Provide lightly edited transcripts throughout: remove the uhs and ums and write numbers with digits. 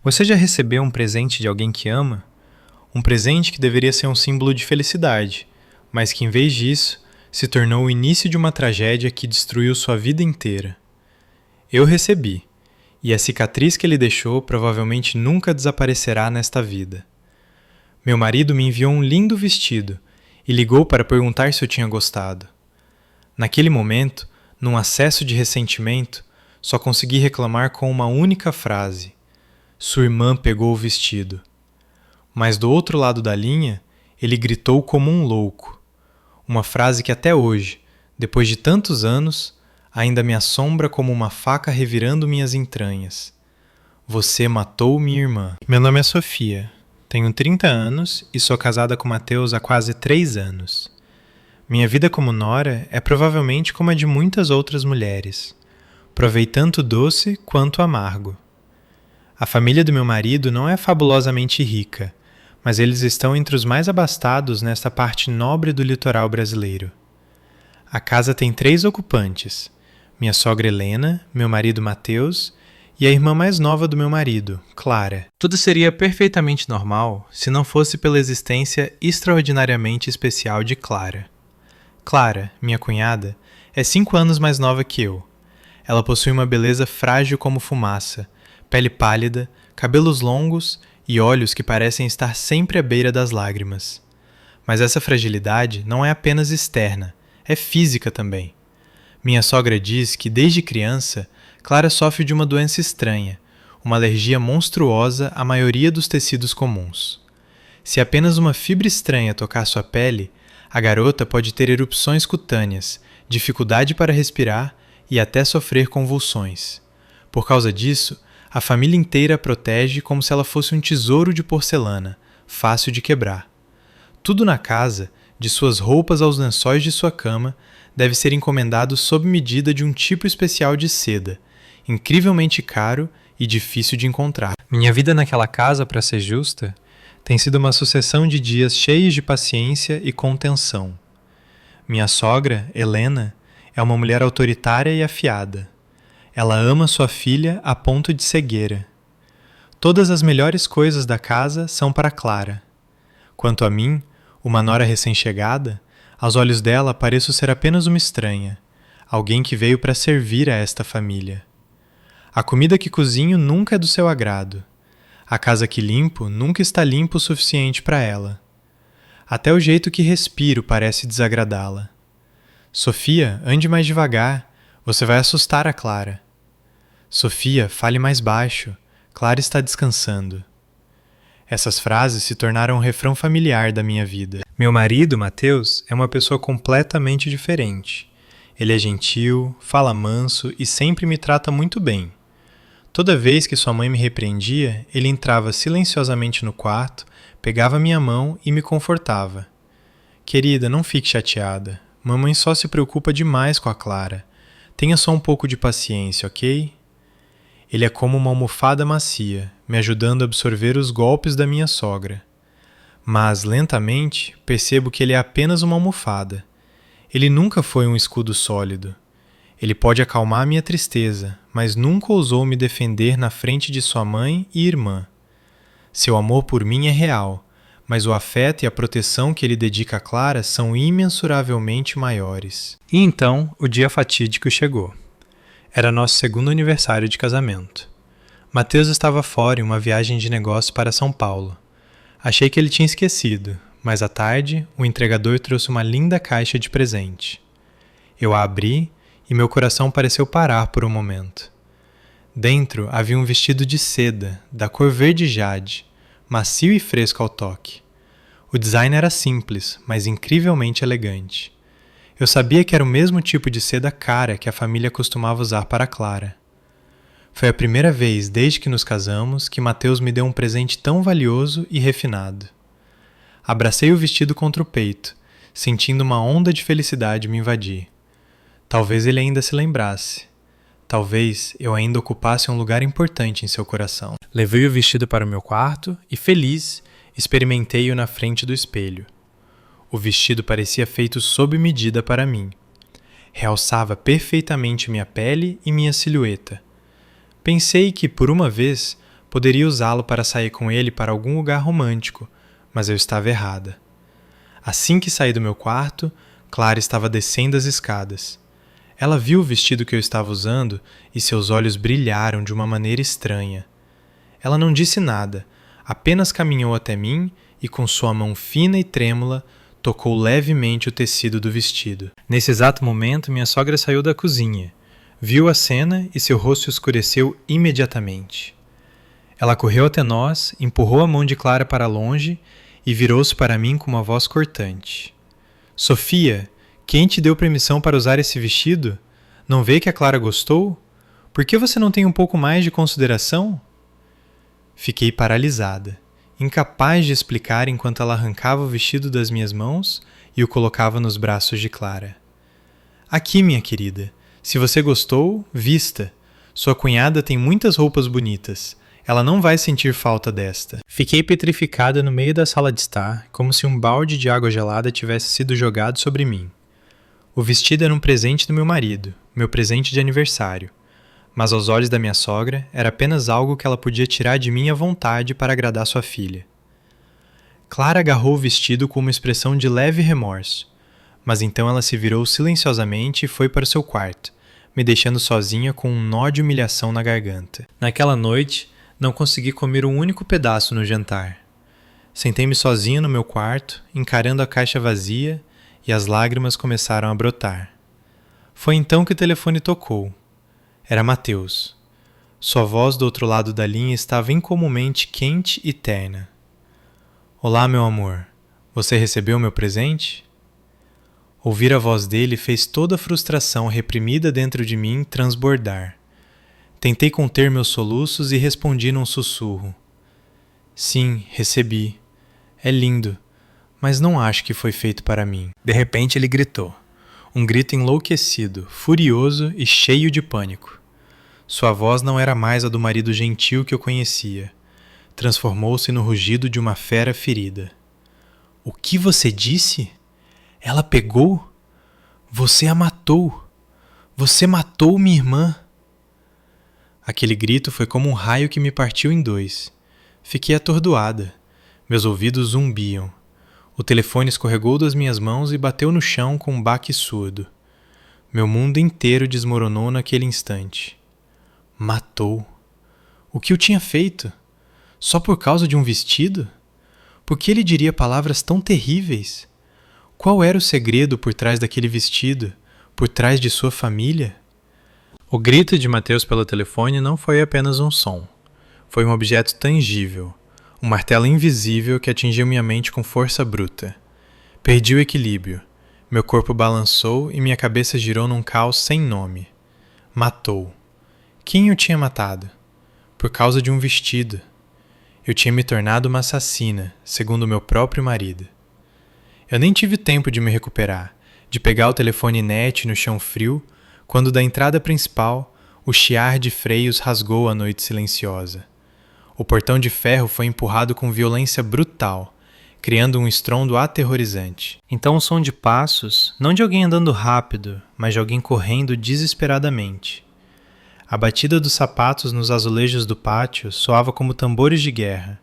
Você já recebeu um presente de alguém que ama? Um presente que deveria ser um símbolo de felicidade, mas que em vez disso, se tornou o início de uma tragédia que destruiu sua vida inteira. Eu recebi, e a cicatriz que ele deixou provavelmente nunca desaparecerá nesta vida. Meu marido me enviou um lindo vestido e ligou para perguntar se eu tinha gostado. Naquele momento, num acesso de ressentimento, só consegui reclamar com uma única frase: sua irmã pegou o vestido. Mas do outro lado da linha, ele gritou como um louco. Uma frase que até hoje, depois de tantos anos, ainda me assombra como uma faca revirando minhas entranhas. Você matou minha irmã. Meu nome é Sofia, tenho 30 anos e sou casada com Matheus há quase 3 anos. Minha vida como nora é provavelmente como a de muitas outras mulheres. Provei tanto doce quanto amargo. A família do meu marido não é fabulosamente rica, mas eles estão entre os mais abastados nesta parte nobre do litoral brasileiro. A casa tem 3 ocupantes: minha sogra Helena, meu marido Matheus e a irmã mais nova do meu marido, Clara. Tudo seria perfeitamente normal se não fosse pela existência extraordinariamente especial de Clara. Clara, minha cunhada, é 5 anos mais nova que eu. Ela possui uma beleza frágil como fumaça, pele pálida, cabelos longos e olhos que parecem estar sempre à beira das lágrimas. Mas essa fragilidade não é apenas externa, é física também. Minha sogra diz que, desde criança, Clara sofre de uma doença estranha, uma alergia monstruosa à maioria dos tecidos comuns. Se apenas uma fibra estranha tocar sua pele, a garota pode ter erupções cutâneas, dificuldade para respirar e até sofrer convulsões. Por causa disso, a família inteira a protege como se ela fosse um tesouro de porcelana, fácil de quebrar. Tudo na casa, de suas roupas aos lençóis de sua cama, deve ser encomendado sob medida de um tipo especial de seda, incrivelmente caro e difícil de encontrar. Minha vida naquela casa, para ser justa, tem sido uma sucessão de dias cheios de paciência e contenção. Minha sogra, Helena, é uma mulher autoritária e afiada. Ela ama sua filha a ponto de cegueira. Todas as melhores coisas da casa são para Clara. Quanto a mim, uma nora recém-chegada, aos olhos dela pareço ser apenas uma estranha, alguém que veio para servir a esta família. A comida que cozinho nunca é do seu agrado. A casa que limpo nunca está limpa o suficiente para ela. Até o jeito que respiro parece desagradá-la. Sofia, ande mais devagar, você vai assustar a Clara. Sofia, fale mais baixo, Clara está descansando. Essas frases se tornaram um refrão familiar da minha vida. Meu marido, Matheus, é uma pessoa completamente diferente. Ele é gentil, fala manso e sempre me trata muito bem. Toda vez que sua mãe me repreendia, ele entrava silenciosamente no quarto, pegava minha mão e me confortava. Querida, não fique chateada. Mamãe só se preocupa demais com a Clara. Tenha só um pouco de paciência, ok? Ele é como uma almofada macia, me ajudando a absorver os golpes da minha sogra. Mas, lentamente, percebo que ele é apenas uma almofada. Ele nunca foi um escudo sólido. Ele pode acalmar minha tristeza, mas nunca ousou me defender na frente de sua mãe e irmã. Seu amor por mim é real, mas o afeto e a proteção que ele dedica a Clara são imensuravelmente maiores. E então, o dia fatídico chegou. Era nosso segundo aniversário de casamento. Matheus estava fora em uma viagem de negócio para São Paulo. Achei que ele tinha esquecido, mas à tarde, o entregador trouxe uma linda caixa de presente. Eu a abri e meu coração pareceu parar por um momento. Dentro havia um vestido de seda, da cor verde jade, macio e fresco ao toque. O design era simples, mas incrivelmente elegante. Eu sabia que era o mesmo tipo de seda cara que a família costumava usar para Clara. Foi a primeira vez desde que nos casamos que Matheus me deu um presente tão valioso e refinado. Abracei o vestido contra o peito, sentindo uma onda de felicidade me invadir. Talvez ele ainda se lembrasse. Talvez eu ainda ocupasse um lugar importante em seu coração. Levei o vestido para o meu quarto e, feliz, experimentei-o na frente do espelho. O vestido parecia feito sob medida para mim. Realçava perfeitamente minha pele e minha silhueta. Pensei que, por uma vez, Poderia usá-lo para sair com ele para algum lugar romântico, mas eu estava errada. Assim que saí do meu quarto, Clara estava descendo as escadas. Ela viu o vestido que eu estava usando e seus olhos brilharam de uma maneira estranha. Ela não disse nada, apenas caminhou até mim e, com sua mão fina e trêmula, tocou levemente o tecido do vestido. Nesse exato momento, minha sogra saiu da cozinha. Viu a cena e seu rosto escureceu imediatamente. Ela correu até nós, empurrou a mão de Clara para longe e virou-se para mim com uma voz cortante. Sofia, quem te deu permissão para usar esse vestido? Não vê que a Clara gostou? Por que você não tem um pouco mais de consideração? Fiquei paralisada, incapaz de explicar enquanto ela arrancava o vestido das minhas mãos e o colocava nos braços de Clara. Aqui, minha querida, se você gostou, vista. Sua cunhada tem muitas roupas bonitas. Ela não vai sentir falta desta. Fiquei petrificada no meio da sala de estar, como se um balde de água gelada tivesse sido jogado sobre mim. O vestido era um presente do meu marido, meu presente de aniversário. Mas aos olhos da minha sogra, era apenas algo que ela podia tirar de mim à vontade para agradar sua filha. Clara agarrou o vestido com uma expressão de leve remorso, mas então ela se virou silenciosamente e foi para o seu quarto, me deixando sozinha com um nó de humilhação na garganta. Naquela noite, não consegui comer um único pedaço no jantar. Sentei-me sozinha no meu quarto, encarando a caixa vazia, e as lágrimas começaram a brotar. Foi então que o telefone tocou. Era Mateus. Sua voz do outro lado da linha estava incomumente quente e terna. Olá, meu amor. Você recebeu meu presente? Ouvir a voz dele fez toda a frustração reprimida dentro de mim transbordar. Tentei conter meus soluços e respondi num sussurro. Sim, recebi. É lindo, mas não acho que foi feito para mim. De repente ele gritou. Um grito enlouquecido, furioso e cheio de pânico. Sua voz não era mais a do marido gentil que eu conhecia. Transformou-se no rugido de uma fera ferida. O que você disse? Ela pegou? Você a matou. Você matou minha irmã. Aquele grito foi como um raio que me partiu em dois. Fiquei atordoada. Meus ouvidos zumbiam. O telefone escorregou das minhas mãos e bateu no chão com um baque surdo. Meu mundo inteiro desmoronou naquele instante. Matou. O que eu tinha feito? Só por causa de um vestido? Por que ele diria palavras tão terríveis? Qual era o segredo por trás daquele vestido? Por trás de sua família? O grito de Mateus pelo telefone não foi apenas um som. Foi um objeto tangível, um martelo invisível que atingiu minha mente com força bruta. Perdi o equilíbrio. Meu corpo balançou e minha cabeça girou num caos sem nome. Matou. Quem eu tinha matado? Por causa de um vestido. Eu tinha me tornado uma assassina, segundo meu próprio marido. Eu nem tive tempo de me recuperar, de pegar o telefone inerte no chão frio, quando da entrada principal, o chiar de freios rasgou a noite silenciosa. O portão de ferro foi empurrado com violência brutal, criando um estrondo aterrorizante. Então o som de passos, não de alguém andando rápido, mas de alguém correndo desesperadamente. A batida dos sapatos nos azulejos do pátio soava como tambores de guerra.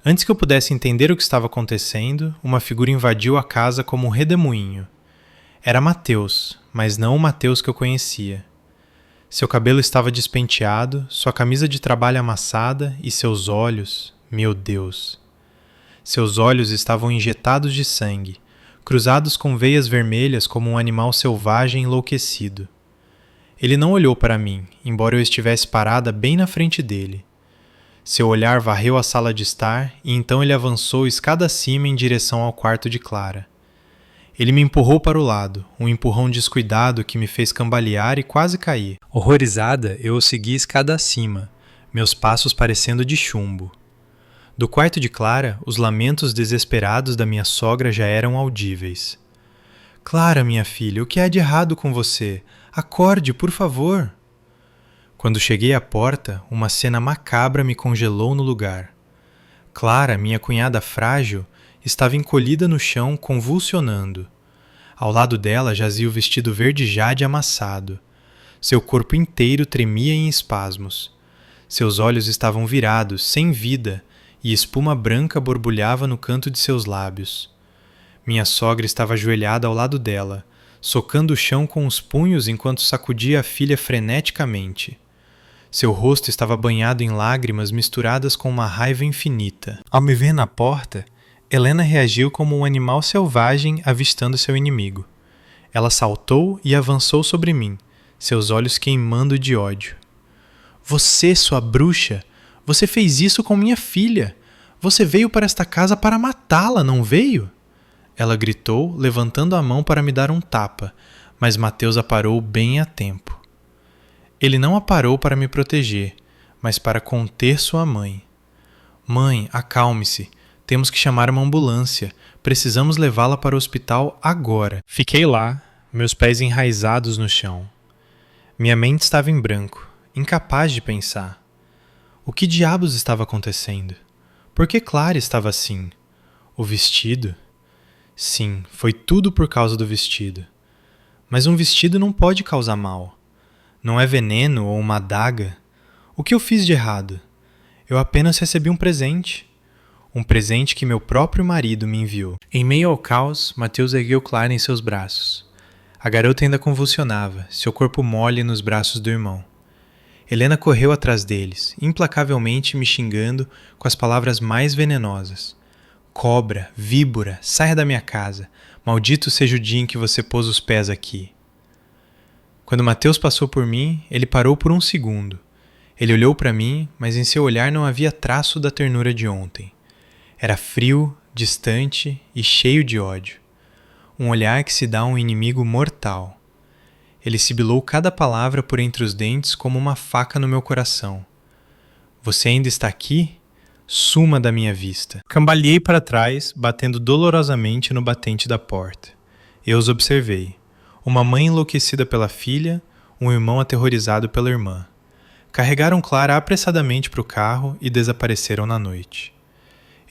Antes que eu pudesse entender o que estava acontecendo, uma figura invadiu a casa como um redemoinho. Era Mateus, mas não o Mateus que eu conhecia. Seu cabelo estava despenteado, sua camisa de trabalho amassada e seus olhos, meu Deus. Seus olhos estavam injetados de sangue, cruzados com veias vermelhas como um animal selvagem enlouquecido. Ele não olhou para mim, embora eu estivesse parada bem na frente dele. Seu olhar varreu a sala de estar e então ele avançou escada acima em direção ao quarto de Clara. Ele me empurrou para o lado, um empurrão descuidado que me fez cambalear e quase cair. Horrorizada, eu o segui escada acima, meus passos parecendo de chumbo. Do quarto de Clara, os lamentos desesperados da minha sogra já eram audíveis. Clara, minha filha, o que há de errado com você? Acorde, por favor. Quando cheguei à porta, uma cena macabra me congelou no lugar. Clara, minha cunhada frágil, estava encolhida no chão, convulsionando. Ao lado dela jazia o vestido verde jade amassado. Seu corpo inteiro tremia em espasmos. Seus olhos estavam virados, sem vida, e espuma branca borbulhava no canto de seus lábios. Minha sogra estava ajoelhada ao lado dela, socando o chão com os punhos enquanto sacudia a filha freneticamente. Seu rosto estava banhado em lágrimas misturadas com uma raiva infinita. Ao me ver na porta, Helena reagiu como um animal selvagem avistando seu inimigo. Ela saltou e avançou sobre mim, seus olhos queimando de ódio. Você, sua bruxa! Você fez isso com minha filha! Você veio para esta casa para matá-la, não veio? Ela gritou, levantando a mão para me dar um tapa, mas Mateus a parou bem a tempo. Ele não a parou para me proteger, mas para conter sua mãe. Mãe, acalme-se. Temos que chamar uma ambulância. Precisamos levá-la para o hospital agora. Fiquei lá, meus pés enraizados no chão. Minha mente estava em branco, incapaz de pensar. O que diabos estava acontecendo? Por que Clara estava assim? O vestido? Sim, foi tudo por causa do vestido. Mas um vestido não pode causar mal. Não é veneno ou uma adaga. O que eu fiz de errado? Eu apenas recebi um presente. Um presente que meu próprio marido me enviou. Em meio ao caos, Mateus ergueu Clara em seus braços. A garota ainda convulsionava, seu corpo mole nos braços do irmão. Helena correu atrás deles, implacavelmente me xingando com as palavras mais venenosas. Cobra, víbora, saia da minha casa. Maldito seja o dia em que você pôs os pés aqui. Quando Mateus passou por mim, ele parou por um segundo. Ele olhou para mim, mas em seu olhar não havia traço da ternura de ontem. Era frio, distante e cheio de ódio. Um olhar que se dá a um inimigo mortal. Ele sibilou cada palavra por entre os dentes como uma faca no meu coração. Você ainda está aqui? Suma da minha vista. Cambaleei para trás, batendo dolorosamente no batente da porta. Eu os observei. Uma mãe enlouquecida pela filha, um irmão aterrorizado pela irmã. Carregaram Clara apressadamente para o carro e desapareceram na noite.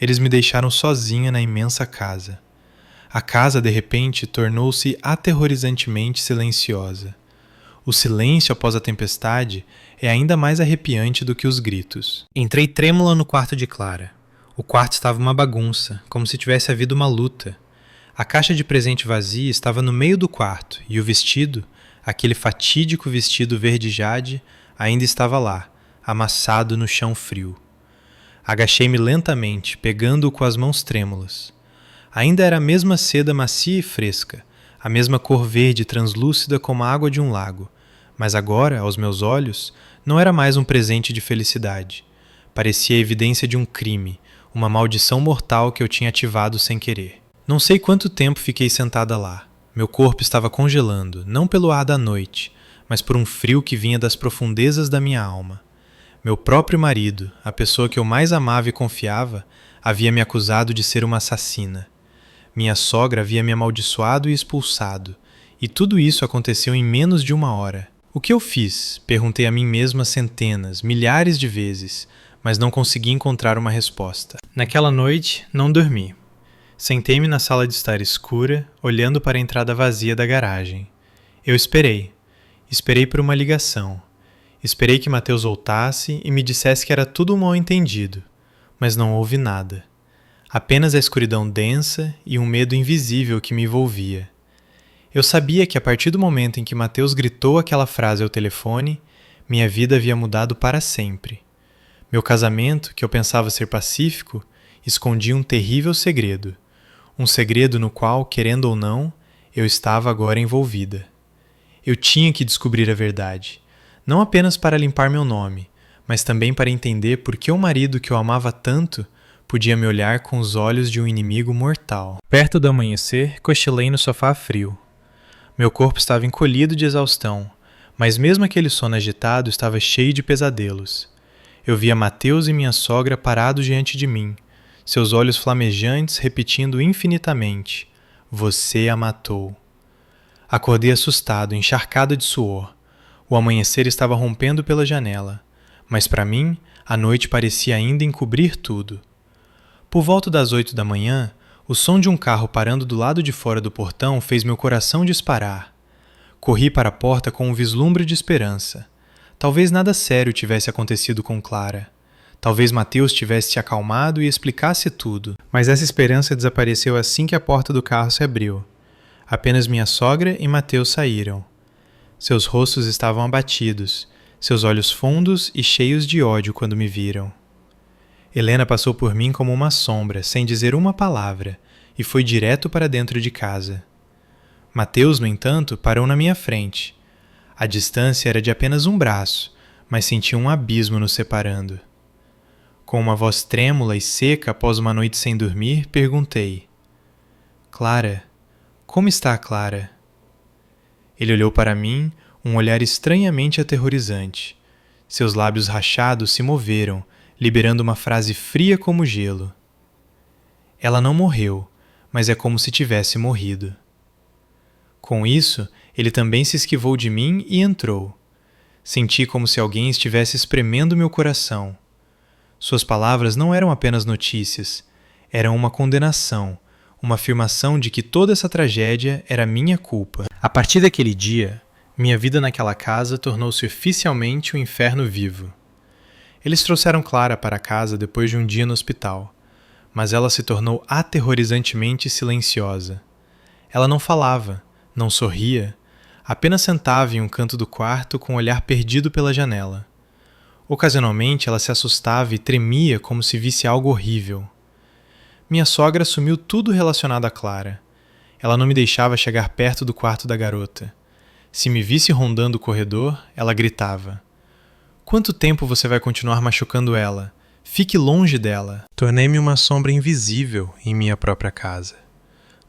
Eles me deixaram sozinha na imensa casa. A casa, de repente, tornou-se aterrorizantemente silenciosa. O silêncio após a tempestade é ainda mais arrepiante do que os gritos. Entrei trêmula no quarto de Clara. O quarto estava uma bagunça, como se tivesse havido uma luta. A caixa de presente vazia estava no meio do quarto e o vestido, aquele fatídico vestido verde jade, ainda estava lá, amassado no chão frio. Agachei-me lentamente, pegando-o com as mãos trêmulas. Ainda era a mesma seda macia e fresca, a mesma cor verde translúcida como a água de um lago, mas agora, aos meus olhos, não era mais um presente de felicidade. Parecia a evidência de um crime, uma maldição mortal que eu tinha ativado sem querer. Não sei quanto tempo fiquei sentada lá. Meu corpo estava congelando, não pelo ar da noite, mas por um frio que vinha das profundezas da minha alma. Meu próprio marido, a pessoa que eu mais amava e confiava, havia me acusado de ser uma assassina. Minha sogra havia me amaldiçoado e expulsado, e tudo isso aconteceu em menos de uma hora. O que eu fiz? Perguntei a mim mesma centenas, milhares de vezes, mas não consegui encontrar uma resposta. Naquela noite, não dormi. Sentei-me na sala de estar escura, olhando para a entrada vazia da garagem. Eu esperei. Esperei por uma ligação. Esperei que Mateus voltasse e me dissesse que era tudo um mal-entendido. Mas não houve nada. Apenas a escuridão densa e um medo invisível que me envolvia. Eu sabia que a partir do momento em que Mateus gritou aquela frase ao telefone, minha vida havia mudado para sempre. Meu casamento, que eu pensava ser pacífico, escondia um terrível segredo. Um segredo no qual, querendo ou não, eu estava agora envolvida. Eu tinha que descobrir a verdade, não apenas para limpar meu nome, mas também para entender por que o marido que eu amava tanto podia me olhar com os olhos de um inimigo mortal. Perto do amanhecer, cochilei no sofá frio. Meu corpo estava encolhido de exaustão, mas mesmo aquele sono agitado estava cheio de pesadelos. Eu via Mateus e minha sogra parados diante de mim, seus olhos flamejantes repetindo infinitamente: "Você a matou." Acordei assustado, encharcado de suor. O amanhecer estava rompendo pela janela, mas para mim, a noite parecia ainda encobrir tudo. Por volta das 8 da manhã, o som de um carro parando do lado de fora do portão fez meu coração disparar. Corri para a porta com um vislumbre de esperança. Talvez nada sério tivesse acontecido com Clara. Talvez Mateus tivesse se acalmado e explicasse tudo. Mas essa esperança desapareceu assim que a porta do carro se abriu. Apenas minha sogra e Mateus saíram. Seus rostos estavam abatidos, seus olhos fundos e cheios de ódio quando me viram. Helena passou por mim como uma sombra, sem dizer uma palavra, e foi direto para dentro de casa. Mateus, no entanto, parou na minha frente. A distância era de apenas um braço, mas senti um abismo nos separando. Com uma voz trêmula e seca após uma noite sem dormir, perguntei: Clara, como está a Clara? Ele olhou para mim, um olhar estranhamente aterrorizante. Seus lábios rachados se moveram, liberando uma frase fria como gelo. Ela não morreu, mas é como se tivesse morrido. Com isso, ele também se esquivou de mim e entrou. Senti como se alguém estivesse espremendo meu coração. Suas palavras não eram apenas notícias, eram uma condenação, uma afirmação de que toda essa tragédia era minha culpa. A partir daquele dia, minha vida naquela casa tornou-se oficialmente um inferno vivo. Eles trouxeram Clara para casa depois de um dia no hospital, mas ela se tornou aterrorizantemente silenciosa. Ela não falava, não sorria, apenas sentava em um canto do quarto com o olhar perdido pela janela. Ocasionalmente ela se assustava e tremia como se visse algo horrível. Minha sogra assumiu tudo relacionado a Clara. Ela não me deixava chegar perto do quarto da garota. Se me visse rondando o corredor, ela gritava: Quanto tempo você vai continuar machucando ela? Fique longe dela. Tornei-me uma sombra invisível em minha própria casa.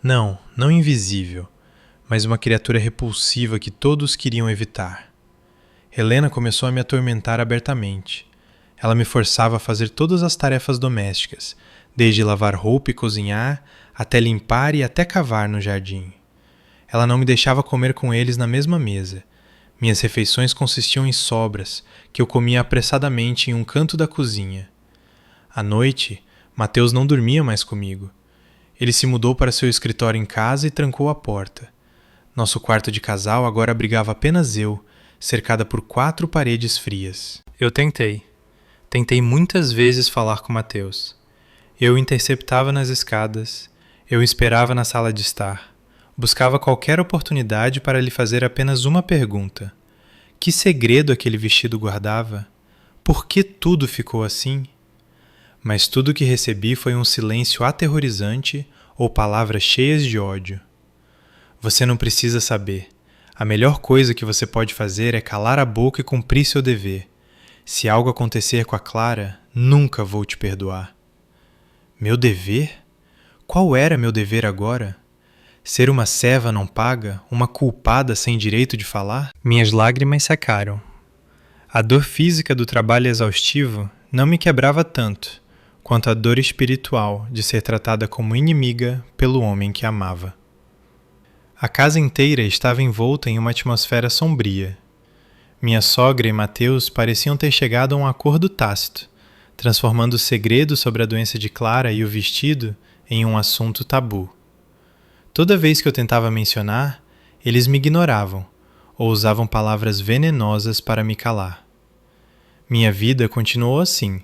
Não invisível, mas uma criatura repulsiva que todos queriam evitar. Helena começou a me atormentar abertamente. Ela me forçava a fazer todas as tarefas domésticas, desde lavar roupa e cozinhar, até limpar e até cavar no jardim. Ela não me deixava comer com eles na mesma mesa. Minhas refeições consistiam em sobras, que eu comia apressadamente em um canto da cozinha. À noite, Mateus não dormia mais comigo. Ele se mudou para seu escritório em casa e trancou a porta. Nosso quarto de casal agora abrigava apenas eu, cercada por 4 paredes frias. Eu tentei muitas vezes falar com Mateus. Eu o interceptava nas escadas, eu o esperava na sala de estar. Buscava qualquer oportunidade para lhe fazer apenas uma pergunta. Que segredo aquele vestido guardava? Por que tudo ficou assim? Mas tudo o que recebi foi um silêncio aterrorizante ou palavras cheias de ódio. Você não precisa saber. A melhor coisa que você pode fazer é calar a boca e cumprir seu dever. Se algo acontecer com a Clara, nunca vou te perdoar. Meu dever? Qual era meu dever agora? Ser uma serva não paga, uma culpada sem direito de falar? Minhas lágrimas secaram. A dor física do trabalho exaustivo não me quebrava tanto, quanto a dor espiritual de ser tratada como inimiga pelo homem que amava. A casa inteira estava envolta em uma atmosfera sombria. Minha sogra e Mateus pareciam ter chegado a um acordo tácito, transformando o segredo sobre a doença de Clara e o vestido em um assunto tabu. Toda vez que eu tentava mencionar, eles me ignoravam ou usavam palavras venenosas para me calar. Minha vida continuou assim,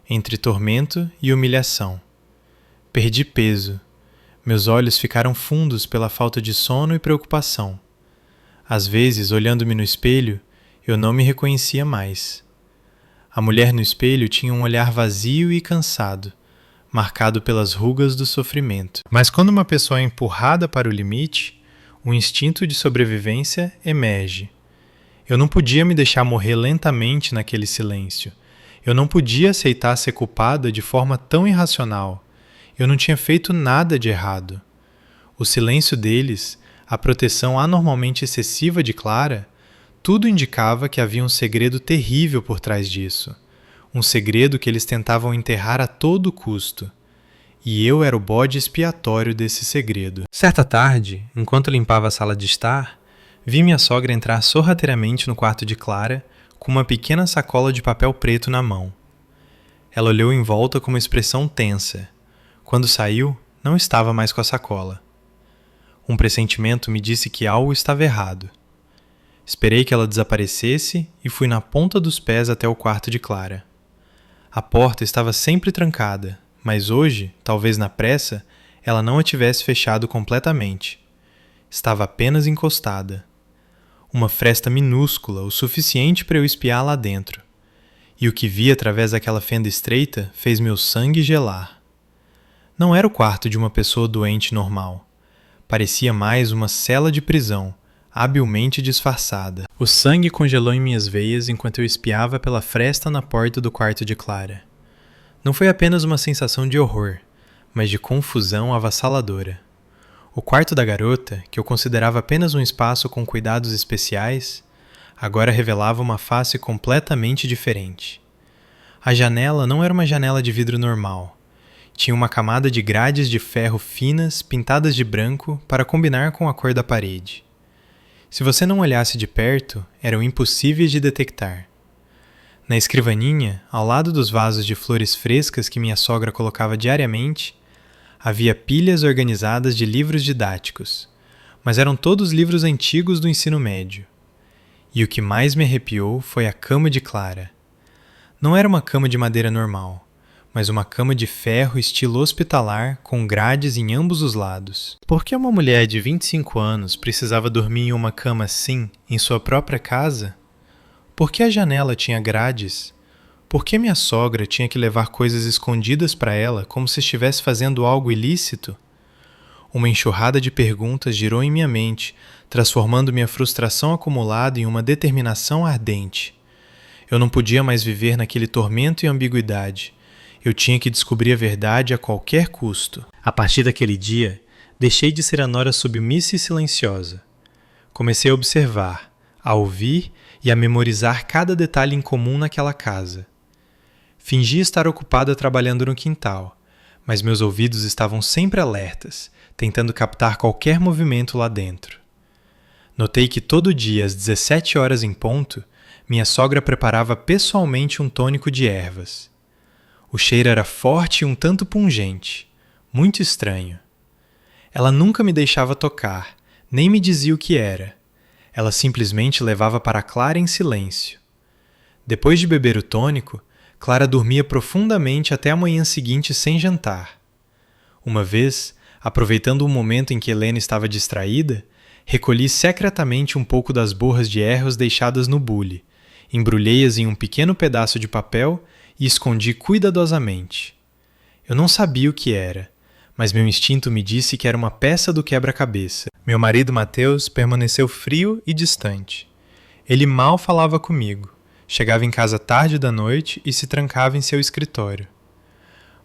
entre tormento e humilhação. Perdi peso. Meus olhos ficaram fundos pela falta de sono e preocupação. Às vezes, olhando-me no espelho, eu não me reconhecia mais. A mulher no espelho tinha um olhar vazio e cansado, marcado pelas rugas do sofrimento. Mas quando uma pessoa é empurrada para o limite, o instinto de sobrevivência emerge. Eu não podia me deixar morrer lentamente naquele silêncio. Eu não podia aceitar ser culpada de forma tão irracional. Eu não tinha feito nada de errado. O silêncio deles, a proteção anormalmente excessiva de Clara, tudo indicava que havia um segredo terrível por trás disso. Um segredo que eles tentavam enterrar a todo custo. E eu era o bode expiatório desse segredo. Certa tarde, enquanto limpava a sala de estar, vi minha sogra entrar sorrateiramente no quarto de Clara com uma pequena sacola de papel preto na mão. Ela olhou em volta com uma expressão tensa. Quando saiu, não estava mais com a sacola. Um pressentimento me disse que algo estava errado. Esperei que ela desaparecesse e fui na ponta dos pés até o quarto de Clara. A porta estava sempre trancada, mas hoje, talvez na pressa, ela não a tivesse fechado completamente. Estava apenas encostada. Uma fresta minúscula, o suficiente para eu espiar lá dentro. E o que vi através daquela fenda estreita fez meu sangue gelar. Não era o quarto de uma pessoa doente normal. Parecia mais uma cela de prisão, habilmente disfarçada. O sangue congelou em minhas veias enquanto eu espiava pela fresta na porta do quarto de Clara. Não foi apenas uma sensação de horror, mas de confusão avassaladora. O quarto da garota, que eu considerava apenas um espaço com cuidados especiais, agora revelava uma face completamente diferente. A janela não era uma janela de vidro normal. Tinha uma camada de grades de ferro finas pintadas de branco para combinar com a cor da parede. Se você não olhasse de perto, eram impossíveis de detectar. Na escrivaninha, ao lado dos vasos de flores frescas que minha sogra colocava diariamente, havia pilhas organizadas de livros didáticos, mas eram todos livros antigos do ensino médio. E o que mais me arrepiou foi a cama de Clara. Não era uma cama de madeira normal, mas uma cama de ferro estilo hospitalar com grades em ambos os lados. Por que uma mulher de 25 anos precisava dormir em uma cama assim, em sua própria casa? Por que a janela tinha grades? Por que minha sogra tinha que levar coisas escondidas para ela como se estivesse fazendo algo ilícito? Uma enxurrada de perguntas girou em minha mente, transformando minha frustração acumulada em uma determinação ardente. Eu não podia mais viver naquele tormento e ambiguidade. Eu tinha que descobrir a verdade a qualquer custo. A partir daquele dia, deixei de ser a nora submissa e silenciosa. Comecei a observar, a ouvir e a memorizar cada detalhe em comum naquela casa. Fingi estar ocupada trabalhando no quintal, mas meus ouvidos estavam sempre alertas, tentando captar qualquer movimento lá dentro. Notei que todo dia, às 17 horas em ponto, minha sogra preparava pessoalmente um tônico de ervas. O cheiro era forte e um tanto pungente, muito estranho. Ela nunca me deixava tocar, nem me dizia o que era. Ela simplesmente levava para Clara em silêncio. Depois de beber o tônico, Clara dormia profundamente até a manhã seguinte sem jantar. Uma vez, aproveitando um momento em que Helena estava distraída, recolhi secretamente um pouco das borras de ervas deixadas no bule, embrulhei-as em um pequeno pedaço de papel e escondi cuidadosamente. Eu não sabia o que era, mas meu instinto me disse que era uma peça do quebra-cabeça. Meu marido Mateus permaneceu frio e distante. Ele mal falava comigo, chegava em casa tarde da noite e se trancava em seu escritório.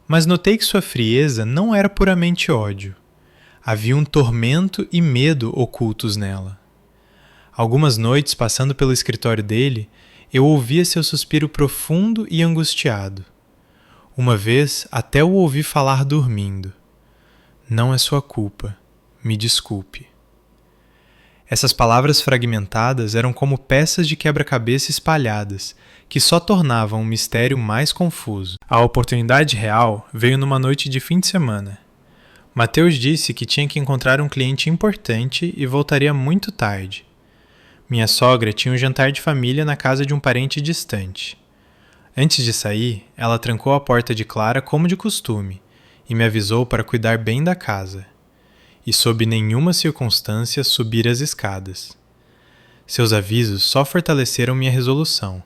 Mas notei que sua frieza não era puramente ódio. Havia um tormento e medo ocultos nela. Algumas noites, passando pelo escritório dele, eu ouvia seu suspiro profundo e angustiado. Uma vez, até o ouvi falar dormindo. Não é sua culpa. Me desculpe. Essas palavras fragmentadas eram como peças de quebra-cabeça espalhadas, que só tornavam o mistério mais confuso. A oportunidade real veio numa noite de fim de semana. Mateus disse que tinha que encontrar um cliente importante e voltaria muito tarde. Minha sogra tinha um jantar de família na casa de um parente distante. Antes de sair, ela trancou a porta de Clara como de costume e me avisou para cuidar bem da casa. E sob nenhuma circunstância subir as escadas. Seus avisos só fortaleceram minha resolução.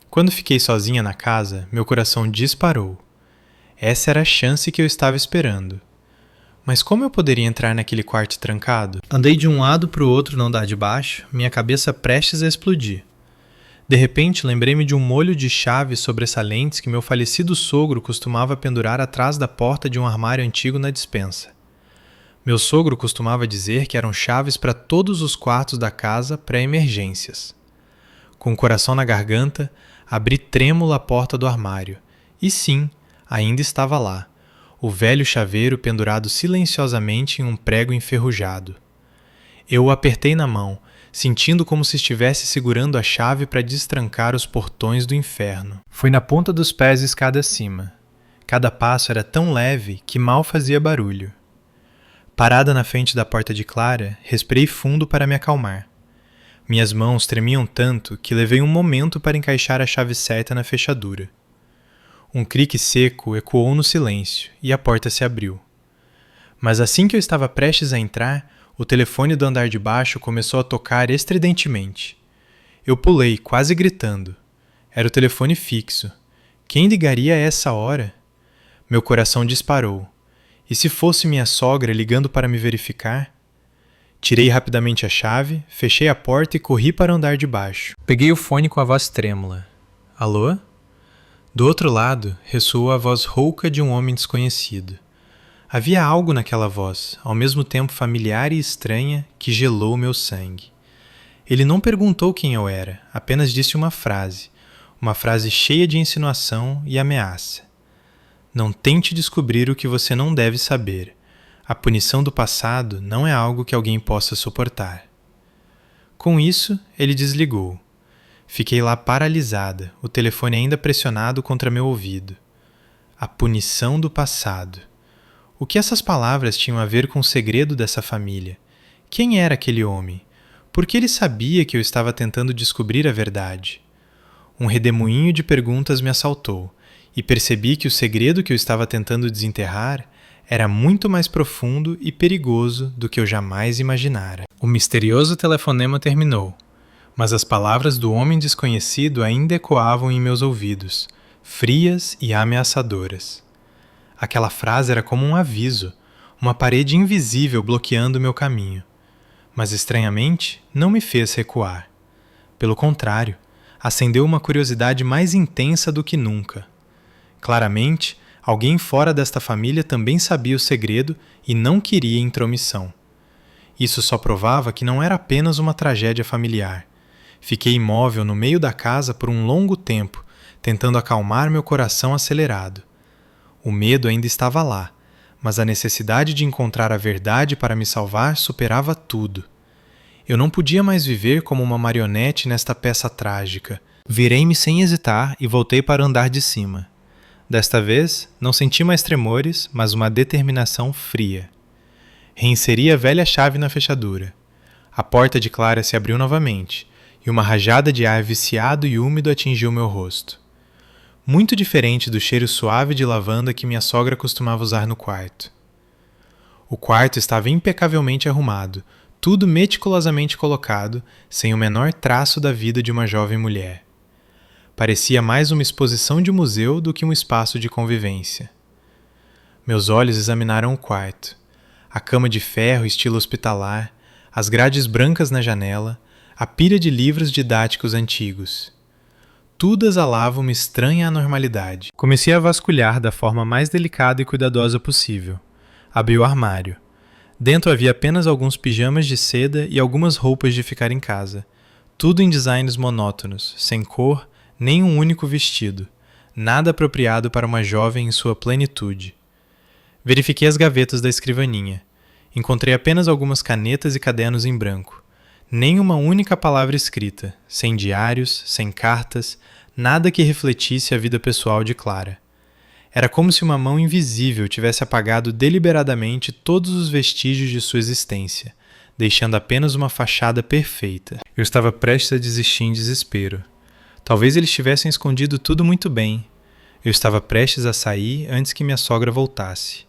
Quando fiquei sozinha na casa, meu coração disparou. Essa era a chance que eu estava esperando. Mas como eu poderia entrar naquele quarto trancado? Andei de um lado para o outro no andar de baixo, minha cabeça prestes a explodir. De repente, lembrei-me de um molho de chaves sobressalentes que meu falecido sogro costumava pendurar atrás da porta de um armário antigo na despensa. Meu sogro costumava dizer que eram chaves para todos os quartos da casa pré-emergências. Com o coração na garganta, abri trêmulo a porta do armário. E sim, ainda estava lá. O velho chaveiro pendurado silenciosamente em um prego enferrujado. Eu o apertei na mão, sentindo como se estivesse segurando a chave para destrancar os portões do inferno. Fui na ponta dos pés escada acima. Cada passo era tão leve que mal fazia barulho. Parada na frente da porta de Clara, respirei fundo para me acalmar. Minhas mãos tremiam tanto que levei um momento para encaixar a chave certa na fechadura. Um crique seco ecoou no silêncio e a porta se abriu. Mas assim que eu estava prestes a entrar, o telefone do andar de baixo começou a tocar estridentemente. Eu pulei, quase gritando. Era o telefone fixo. Quem ligaria a essa hora? Meu coração disparou. E se fosse minha sogra ligando para me verificar? Tirei rapidamente a chave, fechei a porta e corri para o andar de baixo. Peguei o fone com a voz trêmula. Alô? Do outro lado, ressoou a voz rouca de um homem desconhecido. Havia algo naquela voz, ao mesmo tempo familiar e estranha, que gelou meu sangue. Ele não perguntou quem eu era, apenas disse uma frase cheia de insinuação e ameaça. Não tente descobrir o que você não deve saber. A punição do passado não é algo que alguém possa suportar. Com isso, ele desligou. Fiquei lá paralisada, o telefone ainda pressionado contra meu ouvido. A punição do passado. O que essas palavras tinham a ver com o segredo dessa família? Quem era aquele homem? Por que ele sabia que eu estava tentando descobrir a verdade? Um redemoinho de perguntas me assaltou, e percebi que o segredo que eu estava tentando desenterrar era muito mais profundo e perigoso do que eu jamais imaginara. O misterioso telefonema terminou, mas as palavras do homem desconhecido ainda ecoavam em meus ouvidos, frias e ameaçadoras. Aquela frase era como um aviso, uma parede invisível bloqueando meu caminho. Mas, estranhamente, não me fez recuar. Pelo contrário, acendeu uma curiosidade mais intensa do que nunca. Claramente, alguém fora desta família também sabia o segredo e não queria intromissão. Isso só provava que não era apenas uma tragédia familiar. Fiquei imóvel no meio da casa por um longo tempo, tentando acalmar meu coração acelerado. O medo ainda estava lá, mas a necessidade de encontrar a verdade para me salvar superava tudo. Eu não podia mais viver como uma marionete nesta peça trágica. Virei-me sem hesitar e voltei para o andar de cima. Desta vez, não senti mais tremores, mas uma determinação fria. Reinseri a velha chave na fechadura. A porta de Clara se abriu novamente, e uma rajada de ar viciado e úmido atingiu meu rosto. Muito diferente do cheiro suave de lavanda que minha sogra costumava usar no quarto. O quarto estava impecavelmente arrumado, tudo meticulosamente colocado, sem o menor traço da vida de uma jovem mulher. Parecia mais uma exposição de museu do que um espaço de convivência. Meus olhos examinaram o quarto. A cama de ferro estilo hospitalar, as grades brancas na janela, a pilha de livros didáticos antigos. Tudo exalava uma estranha anormalidade. Comecei a vasculhar da forma mais delicada e cuidadosa possível. Abri o armário. Dentro havia apenas alguns pijamas de seda e algumas roupas de ficar em casa. Tudo em designs monótonos, sem cor, nem um único vestido. Nada apropriado para uma jovem em sua plenitude. Verifiquei as gavetas da escrivaninha. Encontrei apenas algumas canetas e cadernos em branco. Nem uma única palavra escrita, sem diários, sem cartas, nada que refletisse a vida pessoal de Clara. Era como se uma mão invisível tivesse apagado deliberadamente todos os vestígios de sua existência, deixando apenas uma fachada perfeita. Eu estava prestes a desistir em desespero. Talvez eles tivessem escondido tudo muito bem. Eu estava prestes a sair antes que minha sogra voltasse.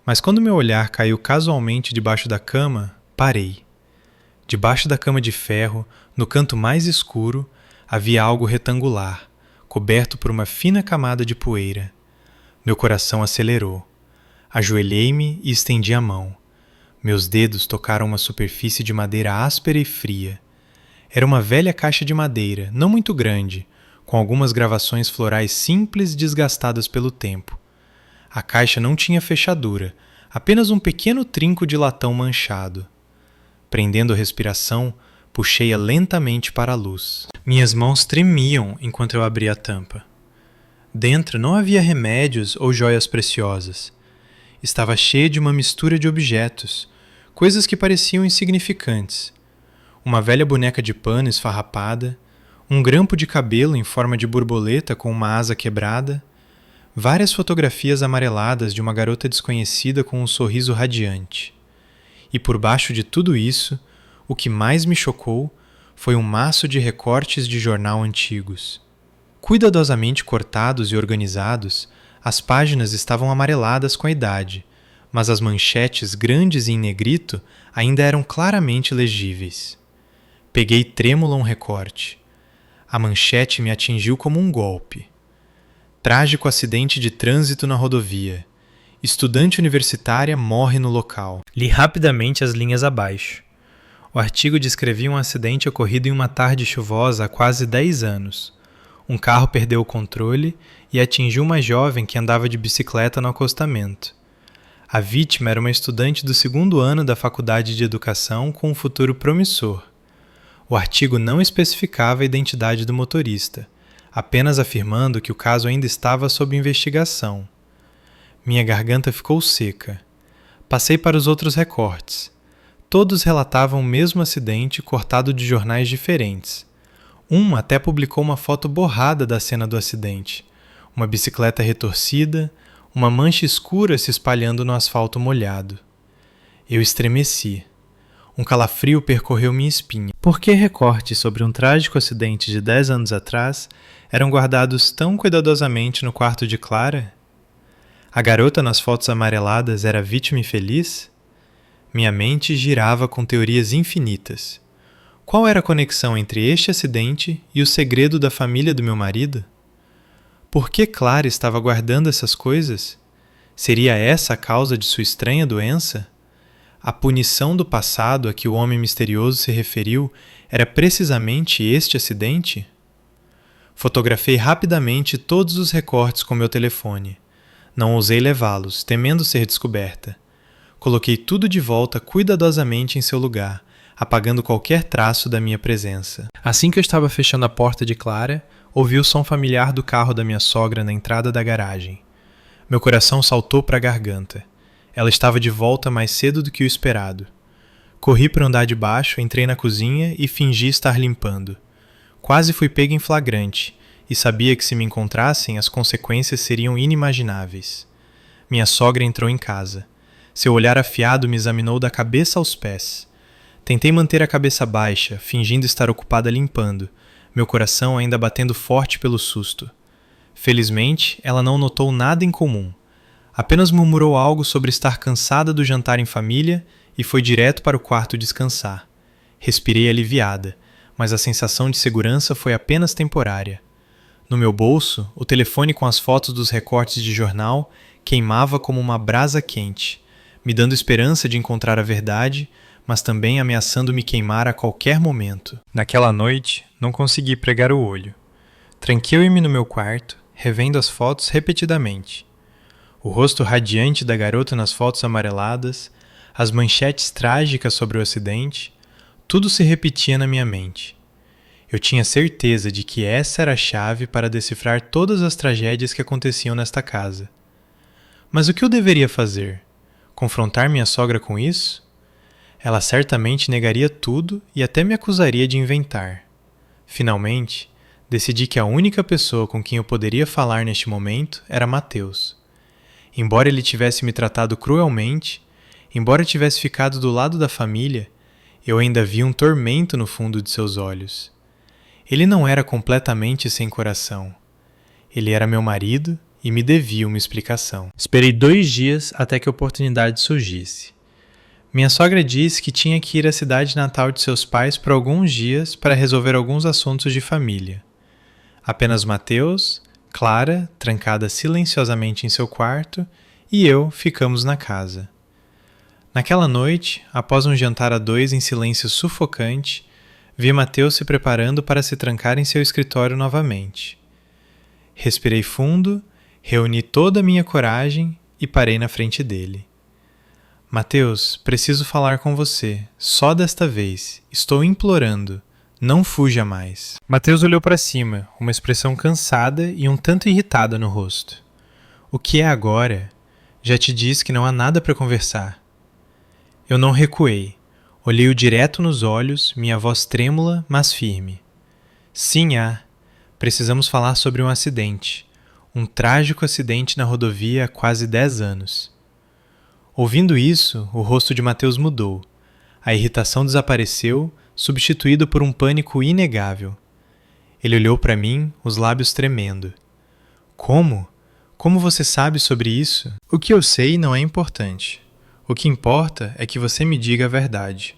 Mas quando meu olhar caiu casualmente debaixo da cama, parei. Debaixo da cama de ferro, no canto mais escuro, havia algo retangular, coberto por uma fina camada de poeira. Meu coração acelerou. Ajoelhei-me e estendi a mão. Meus dedos tocaram uma superfície de madeira áspera e fria. Era uma velha caixa de madeira, não muito grande, com algumas gravações florais simples e desgastadas pelo tempo. A caixa não tinha fechadura, apenas um pequeno trinco de latão manchado. Prendendo a respiração, puxei-a lentamente para a luz. Minhas mãos tremiam enquanto eu abria a tampa. Dentro não havia remédios ou joias preciosas. Estava cheia de uma mistura de objetos, coisas que pareciam insignificantes. Uma velha boneca de pano esfarrapada, um grampo de cabelo em forma de borboleta com uma asa quebrada, várias fotografias amareladas de uma garota desconhecida com um sorriso radiante. E por baixo de tudo isso, o que mais me chocou foi um maço de recortes de jornal antigos. Cuidadosamente cortados e organizados, as páginas estavam amareladas com a idade, mas as manchetes grandes em negrito ainda eram claramente legíveis. Peguei trêmulo um recorte. A manchete me atingiu como um golpe. Trágico acidente de trânsito na rodovia. Estudante universitária morre no local. Li rapidamente as linhas abaixo. O artigo descrevia um acidente ocorrido em uma tarde chuvosa há quase 10 anos. Um carro perdeu o controle e atingiu uma jovem que andava de bicicleta no acostamento. A vítima era uma estudante do 2º ano da Faculdade de Educação com um futuro promissor. O artigo não especificava a identidade do motorista, apenas afirmando que o caso ainda estava sob investigação. Minha garganta ficou seca. Passei para os outros recortes. Todos relatavam o mesmo acidente cortado de jornais diferentes. Um até publicou uma foto borrada da cena do acidente. Uma bicicleta retorcida, uma mancha escura se espalhando no asfalto molhado. Eu estremeci. Um calafrio percorreu minha espinha. Por que recortes sobre um trágico acidente de 10 anos atrás eram guardados tão cuidadosamente no quarto de Clara? A garota nas fotos amareladas era vítima infeliz? Minha mente girava com teorias infinitas. Qual era a conexão entre este acidente e o segredo da família do meu marido? Por que Clara estava guardando essas coisas? Seria essa a causa de sua estranha doença? A punição do passado a que o homem misterioso se referiu era precisamente este acidente? Fotografei rapidamente todos os recortes com meu telefone. Não ousei levá-los, temendo ser descoberta. Coloquei tudo de volta cuidadosamente em seu lugar, apagando qualquer traço da minha presença. Assim que eu estava fechando a porta de Clara, ouvi o som familiar do carro da minha sogra na entrada da garagem. Meu coração saltou para a garganta. Ela estava de volta mais cedo do que o esperado. Corri para o andar de baixo, entrei na cozinha e fingi estar limpando. Quase fui pego em flagrante, e sabia que se me encontrassem as consequências seriam inimagináveis. Minha sogra entrou em casa. Seu olhar afiado me examinou da cabeça aos pés. Tentei manter a cabeça baixa, fingindo estar ocupada limpando, meu coração ainda batendo forte pelo susto. Felizmente, ela não notou nada incomum. Apenas murmurou algo sobre estar cansada do jantar em família e foi direto para o quarto descansar. Respirei aliviada, mas a sensação de segurança foi apenas temporária. No meu bolso, o telefone com as fotos dos recortes de jornal queimava como uma brasa quente, me dando esperança de encontrar a verdade, mas também ameaçando me queimar a qualquer momento. Naquela noite, não consegui pregar o olho. Tranquei-me no meu quarto, revendo as fotos repetidamente. O rosto radiante da garota nas fotos amareladas, as manchetes trágicas sobre o acidente, tudo se repetia na minha mente. Eu tinha certeza de que essa era a chave para decifrar todas as tragédias que aconteciam nesta casa. Mas o que eu deveria fazer? Confrontar minha sogra com isso? Ela certamente negaria tudo e até me acusaria de inventar. Finalmente, decidi que a única pessoa com quem eu poderia falar neste momento era Mateus. Embora ele tivesse me tratado cruelmente, embora tivesse ficado do lado da família, eu ainda via um tormento no fundo de seus olhos. Ele não era completamente sem coração. Ele era meu marido e me devia uma explicação. Esperei 2 dias até que a oportunidade surgisse. Minha sogra disse que tinha que ir à cidade natal de seus pais por alguns dias para resolver alguns assuntos de família. Apenas Mateus, Clara, trancada silenciosamente em seu quarto, e eu ficamos na casa. Naquela noite, após um jantar a 2 em silêncio sufocante, vi Mateus se preparando para se trancar em seu escritório novamente. Respirei fundo, reuni toda a minha coragem e parei na frente dele. Mateus, preciso falar com você, só desta vez. Estou implorando. Não fuja mais. Mateus olhou para cima, uma expressão cansada e um tanto irritada no rosto. O que é agora? Já te disse que não há nada para conversar. Eu não recuei. Olhei-o direto nos olhos, minha voz trêmula, mas firme. Sim, há. Precisamos falar sobre um acidente. Um trágico acidente na rodovia há quase 10 anos. Ouvindo isso, o rosto de Mateus mudou. A irritação desapareceu, substituído por um pânico inegável. Ele olhou para mim, os lábios tremendo. Como? Como você sabe sobre isso? O que eu sei não é importante. O que importa é que você me diga a verdade.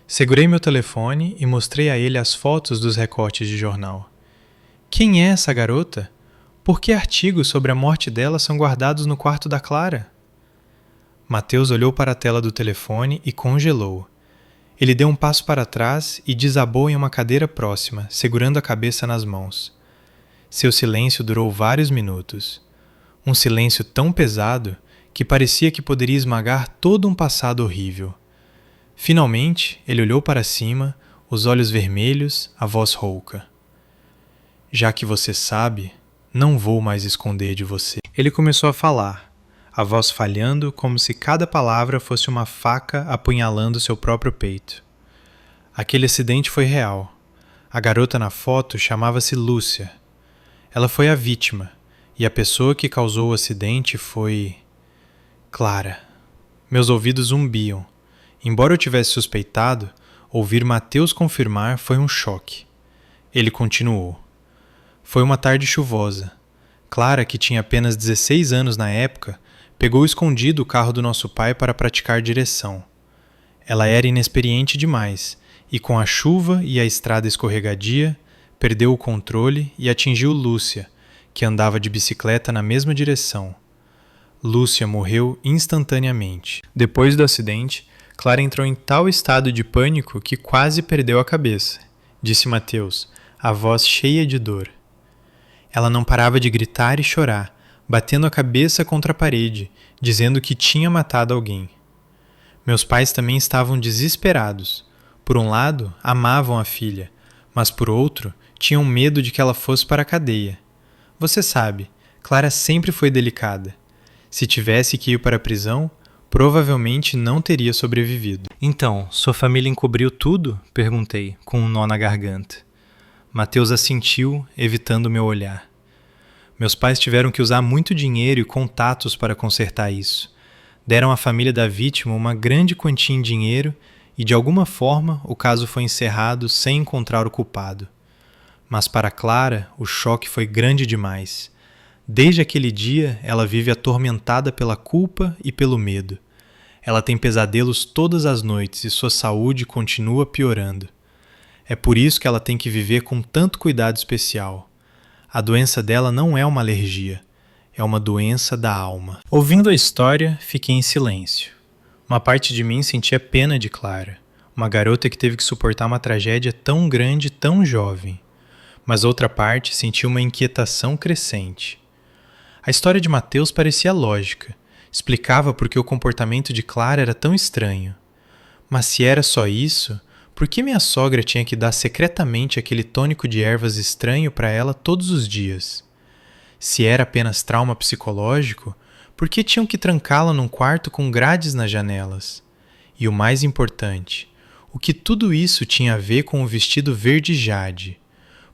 Segurei meu telefone e mostrei a ele as fotos dos recortes de jornal. Quem é essa garota? Por que artigos sobre a morte dela são guardados no quarto da Clara? Mateus olhou para a tela do telefone e congelou. Ele deu um passo para trás e desabou em uma cadeira próxima, segurando a cabeça nas mãos. Seu silêncio durou vários minutos. Um silêncio tão pesado que parecia que poderia esmagar todo um passado horrível. Finalmente, ele olhou para cima, os olhos vermelhos, a voz rouca. Já que você sabe, não vou mais esconder de você. Ele começou a falar, a voz falhando como se cada palavra fosse uma faca apunhalando seu próprio peito. Aquele acidente foi real. A garota na foto chamava-se Lúcia. Ela foi a vítima, e a pessoa que causou o acidente foi... Clara. Meus ouvidos zumbiam. Embora eu tivesse suspeitado, ouvir Mateus confirmar foi um choque. Ele continuou. Foi uma tarde chuvosa. Clara, que tinha apenas 16 anos na época, pegou escondido o carro do nosso pai para praticar direção. Ela era inexperiente demais, e com a chuva e a estrada escorregadia, perdeu o controle e atingiu Lúcia, que andava de bicicleta na mesma direção. Lúcia morreu instantaneamente. Depois do acidente, Clara entrou em tal estado de pânico que quase perdeu a cabeça, disse Mateus, a voz cheia de dor. Ela não parava de gritar e chorar, batendo a cabeça contra a parede, dizendo que tinha matado alguém. Meus pais também estavam desesperados. Por um lado, amavam a filha, mas por outro, tinham medo de que ela fosse para a cadeia. Você sabe, Clara sempre foi delicada. Se tivesse que ir para a prisão, provavelmente não teria sobrevivido. Então, sua família encobriu tudo? Perguntei, com um nó na garganta. Mateus assentiu, evitando meu olhar. Meus pais tiveram que usar muito dinheiro e contatos para consertar isso. Deram à família da vítima uma grande quantia em dinheiro e, de alguma forma, o caso foi encerrado sem encontrar o culpado. Mas para Clara, o choque foi grande demais. Desde aquele dia, ela vive atormentada pela culpa e pelo medo. Ela tem pesadelos todas as noites e sua saúde continua piorando. É por isso que ela tem que viver com tanto cuidado especial. A doença dela não é uma alergia, é uma doença da alma. Ouvindo a história, fiquei em silêncio. Uma parte de mim sentia pena de Clara, uma garota que teve que suportar uma tragédia tão grande, tão jovem. Mas outra parte sentia uma inquietação crescente. A história de Mateus parecia lógica, explicava por que o comportamento de Clara era tão estranho. Mas se era só isso, por que minha sogra tinha que dar secretamente aquele tônico de ervas estranho para ela todos os dias? Se era apenas trauma psicológico, por que tinham que trancá-la num quarto com grades nas janelas? E o mais importante, o que tudo isso tinha a ver com o vestido verde jade?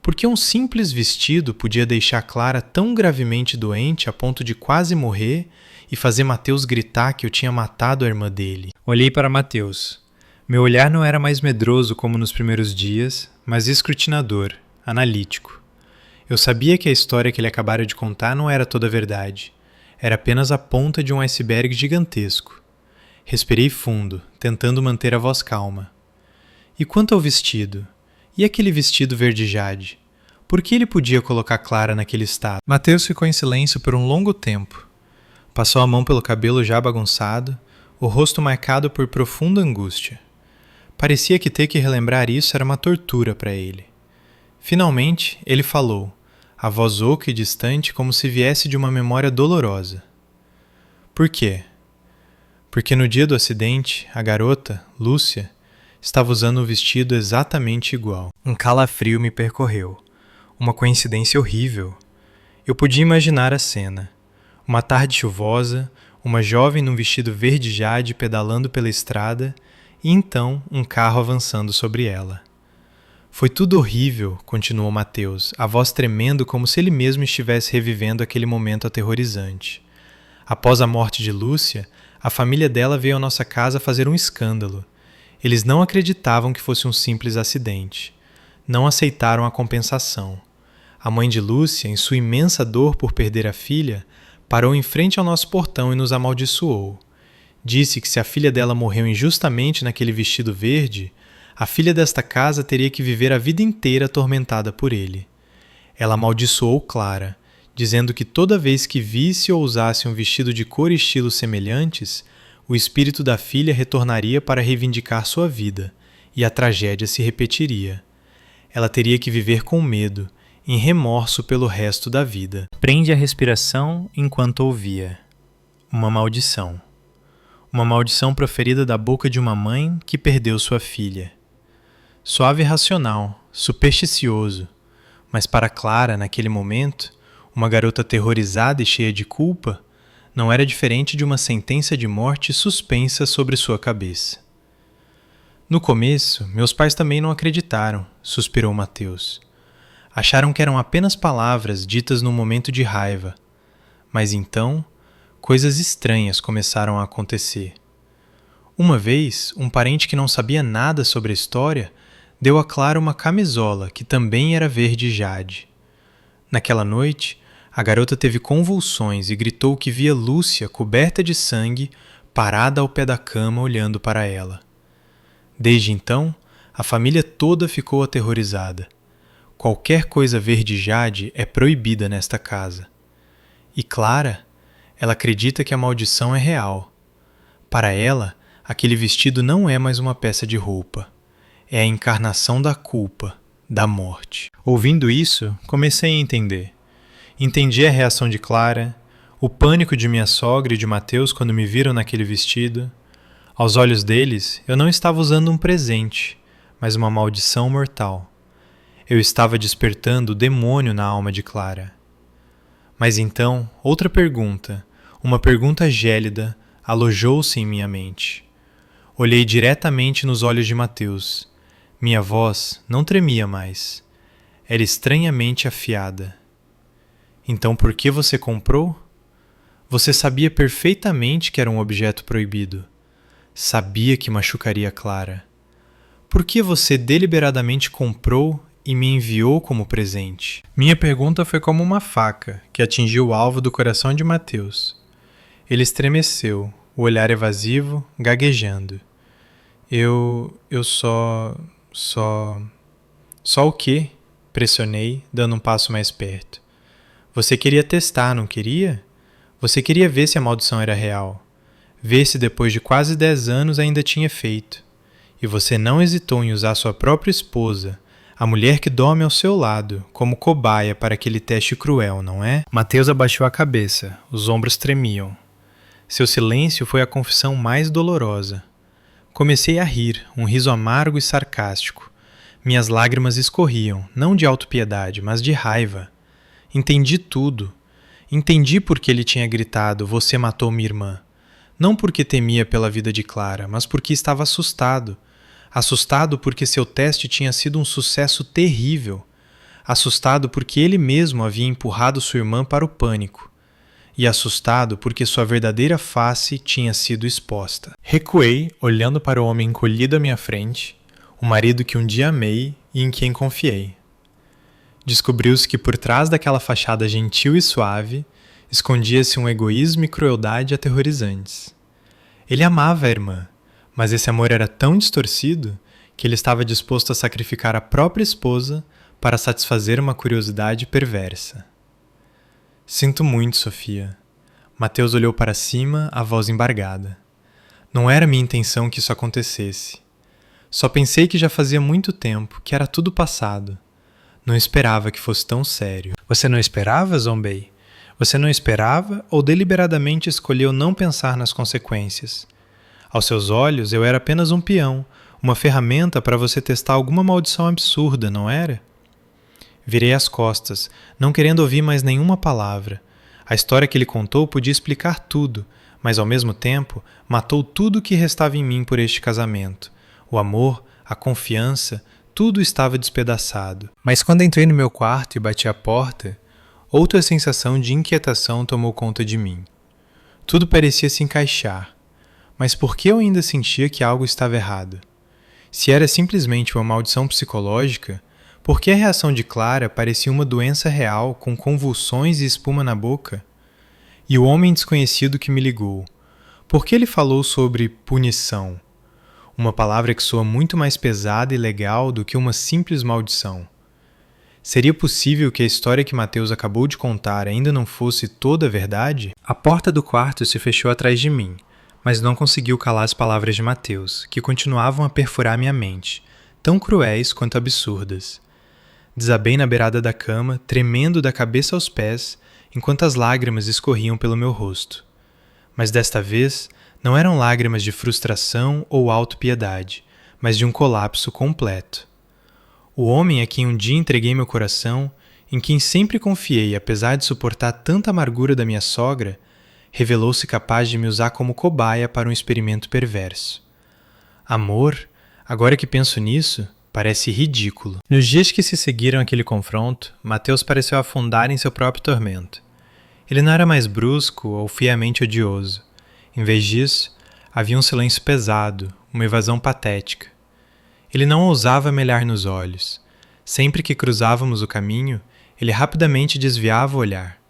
Por que um simples vestido podia deixar Clara tão gravemente doente a ponto de quase morrer e fazer Mateus gritar que eu tinha matado a irmã dele? Olhei para Mateus. Meu olhar não era mais medroso como nos primeiros dias, mas escrutinador, analítico. Eu sabia que a história que ele acabara de contar não era toda a verdade. Era apenas a ponta de um iceberg gigantesco. Respirei fundo, tentando manter a voz calma. E quanto ao vestido? E aquele vestido verde jade? Por que ele podia colocar Clara naquele estado? Mateus ficou em silêncio por um longo tempo. Passou a mão pelo cabelo já bagunçado, o rosto marcado por profunda angústia. Parecia que ter que relembrar isso era uma tortura para ele. Finalmente, ele falou, a voz oca e distante como se viesse de uma memória dolorosa. Por quê? Porque no dia do acidente, a garota, Lúcia, estava usando um vestido exatamente igual. Um calafrio me percorreu. Uma coincidência horrível. Eu podia imaginar a cena. Uma tarde chuvosa, uma jovem num vestido verde jade pedalando pela estrada e então um carro avançando sobre ela. Foi tudo horrível, continuou Mateus, a voz tremendo como se ele mesmo estivesse revivendo aquele momento aterrorizante. Após a morte de Lúcia, a família dela veio à nossa casa fazer um escândalo. Eles não acreditavam que fosse um simples acidente. Não aceitaram a compensação. A mãe de Lúcia, em sua imensa dor por perder a filha, parou em frente ao nosso portão e nos amaldiçoou. Disse que se a filha dela morreu injustamente naquele vestido verde, a filha desta casa teria que viver a vida inteira atormentada por ele. Ela amaldiçoou Clara, dizendo que toda vez que visse ou usasse um vestido de cor e estilo semelhantes, o espírito da filha retornaria para reivindicar sua vida, e a tragédia se repetiria. Ela teria que viver com medo, em remorso pelo resto da vida. Prende a respiração enquanto ouvia. Uma maldição. Uma maldição proferida da boca de uma mãe que perdeu sua filha. Suave e racional, supersticioso, mas para Clara, naquele momento, uma garota aterrorizada e cheia de culpa, não era diferente de uma sentença de morte suspensa sobre sua cabeça. No começo, meus pais também não acreditaram, suspirou Mateus. Acharam que eram apenas palavras ditas num momento de raiva. Mas então, coisas estranhas começaram a acontecer. Uma vez, um parente que não sabia nada sobre a história deu a Clara uma camisola que também era verde jade. Naquela noite, a garota teve convulsões e gritou que via Lúcia coberta de sangue, parada ao pé da cama olhando para ela. Desde então, a família toda ficou aterrorizada. Qualquer coisa verde jade é proibida nesta casa. E Clara, ela acredita que a maldição é real. Para ela, aquele vestido não é mais uma peça de roupa. É a encarnação da culpa, da morte. Ouvindo isso, comecei a entender. Entendi a reação de Clara, o pânico de minha sogra e de Mateus quando me viram naquele vestido. Aos olhos deles, eu não estava usando um presente, mas uma maldição mortal. Eu estava despertando o demônio na alma de Clara. Mas então, outra pergunta, uma pergunta gélida, alojou-se em minha mente. Olhei diretamente nos olhos de Mateus. Minha voz não tremia mais. Era estranhamente afiada. Então por que você comprou? Você sabia perfeitamente que era um objeto proibido. Sabia que machucaria Clara. Por que você deliberadamente comprou e me enviou como presente? Minha pergunta foi como uma faca que atingiu o alvo do coração de Mateus. Ele estremeceu, o olhar evasivo, gaguejando. Eu só o quê? Pressionei, dando um passo mais perto. Você queria testar, não queria? Você queria ver se a maldição era real. Ver se depois de quase 10 anos ainda tinha efeito. E você não hesitou em usar sua própria esposa, a mulher que dorme ao seu lado, como cobaia para aquele teste cruel, não é? Mateus abaixou a cabeça, os ombros tremiam. Seu silêncio foi a confissão mais dolorosa. Comecei a rir, um riso amargo e sarcástico. Minhas lágrimas escorriam, não de autopiedade, mas de raiva. Entendi tudo. Entendi por que ele tinha gritado, você matou minha irmã. Não porque temia pela vida de Clara, mas porque estava assustado. Assustado porque seu teste tinha sido um sucesso terrível. Assustado porque ele mesmo havia empurrado sua irmã para o pânico. E assustado porque sua verdadeira face tinha sido exposta. Recuei, olhando para o homem encolhido à minha frente, o marido que um dia amei e em quem confiei. Descobriu-se que por trás daquela fachada gentil e suave, escondia-se um egoísmo e crueldade aterrorizantes. Ele amava a irmã, mas esse amor era tão distorcido que ele estava disposto a sacrificar a própria esposa para satisfazer uma curiosidade perversa. Sinto muito, Sofia. Mateus olhou para cima, a voz embargada. Não era minha intenção que isso acontecesse. Só pensei que já fazia muito tempo, que era tudo passado. Não esperava que fosse tão sério. Você não esperava? Zombei. Você não esperava ou deliberadamente escolheu não pensar nas consequências? Aos seus olhos, eu era apenas um peão, uma ferramenta para você testar alguma maldição absurda, não era? Virei as costas, não querendo ouvir mais nenhuma palavra. A história que ele contou podia explicar tudo, mas ao mesmo tempo matou tudo o que restava em mim por este casamento. O amor, a confiança, tudo estava despedaçado. Mas quando entrei no meu quarto e bati a porta, outra sensação de inquietação tomou conta de mim. Tudo parecia se encaixar, mas por que eu ainda sentia que algo estava errado? Se era simplesmente uma maldição psicológica, por que a reação de Clara parecia uma doença real com convulsões e espuma na boca? E o homem desconhecido que me ligou, por que ele falou sobre punição? Uma palavra que soa muito mais pesada e legal do que uma simples maldição. Seria possível que a história que Mateus acabou de contar ainda não fosse toda a verdade? A porta do quarto se fechou atrás de mim, mas não conseguiu calar as palavras de Mateus, que continuavam a perfurar minha mente, tão cruéis quanto absurdas. Desabei na beirada da cama, tremendo da cabeça aos pés, enquanto as lágrimas escorriam pelo meu rosto. Mas desta vez, não eram lágrimas de frustração ou autopiedade, mas de um colapso completo. O homem a quem um dia entreguei meu coração, em quem sempre confiei apesar de suportar tanta amargura da minha sogra, revelou-se capaz de me usar como cobaia para um experimento perverso. Amor, agora que penso nisso, parece ridículo. Nos dias que se seguiram aquele confronto, Mateus pareceu afundar em seu próprio tormento. Ele não era mais brusco ou fiamente odioso. Em vez disso, havia um silêncio pesado, uma evasão patética. Ele não ousava me olhar nos olhos. Sempre que cruzávamos o caminho, ele rapidamente desviava o olhar.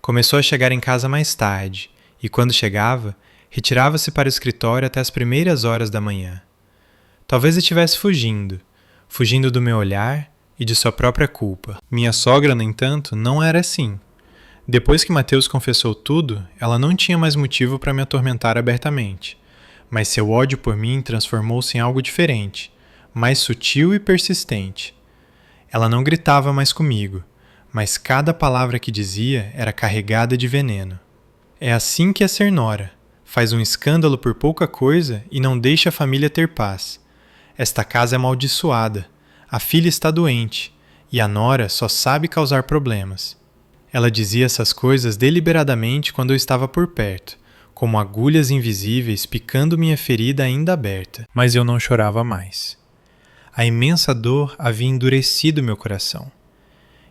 Começou a chegar em casa mais tarde, e quando chegava, retirava-se para o escritório até as primeiras horas da manhã. Talvez estivesse fugindo do meu olhar e de sua própria culpa. Minha sogra, no entanto, não era assim. Depois que Mateus confessou tudo, ela não tinha mais motivo para me atormentar abertamente, mas seu ódio por mim transformou-se em algo diferente, mais sutil e persistente. Ela não gritava mais comigo, mas cada palavra que dizia era carregada de veneno. É assim que é ser nora. Faz um escândalo por pouca coisa e não deixa a família ter paz. Esta casa é amaldiçoada, a filha está doente, e a nora só sabe causar problemas. Ela dizia essas coisas deliberadamente quando eu estava por perto, como agulhas invisíveis picando minha ferida ainda aberta. Mas eu não chorava mais. A imensa dor havia endurecido meu coração.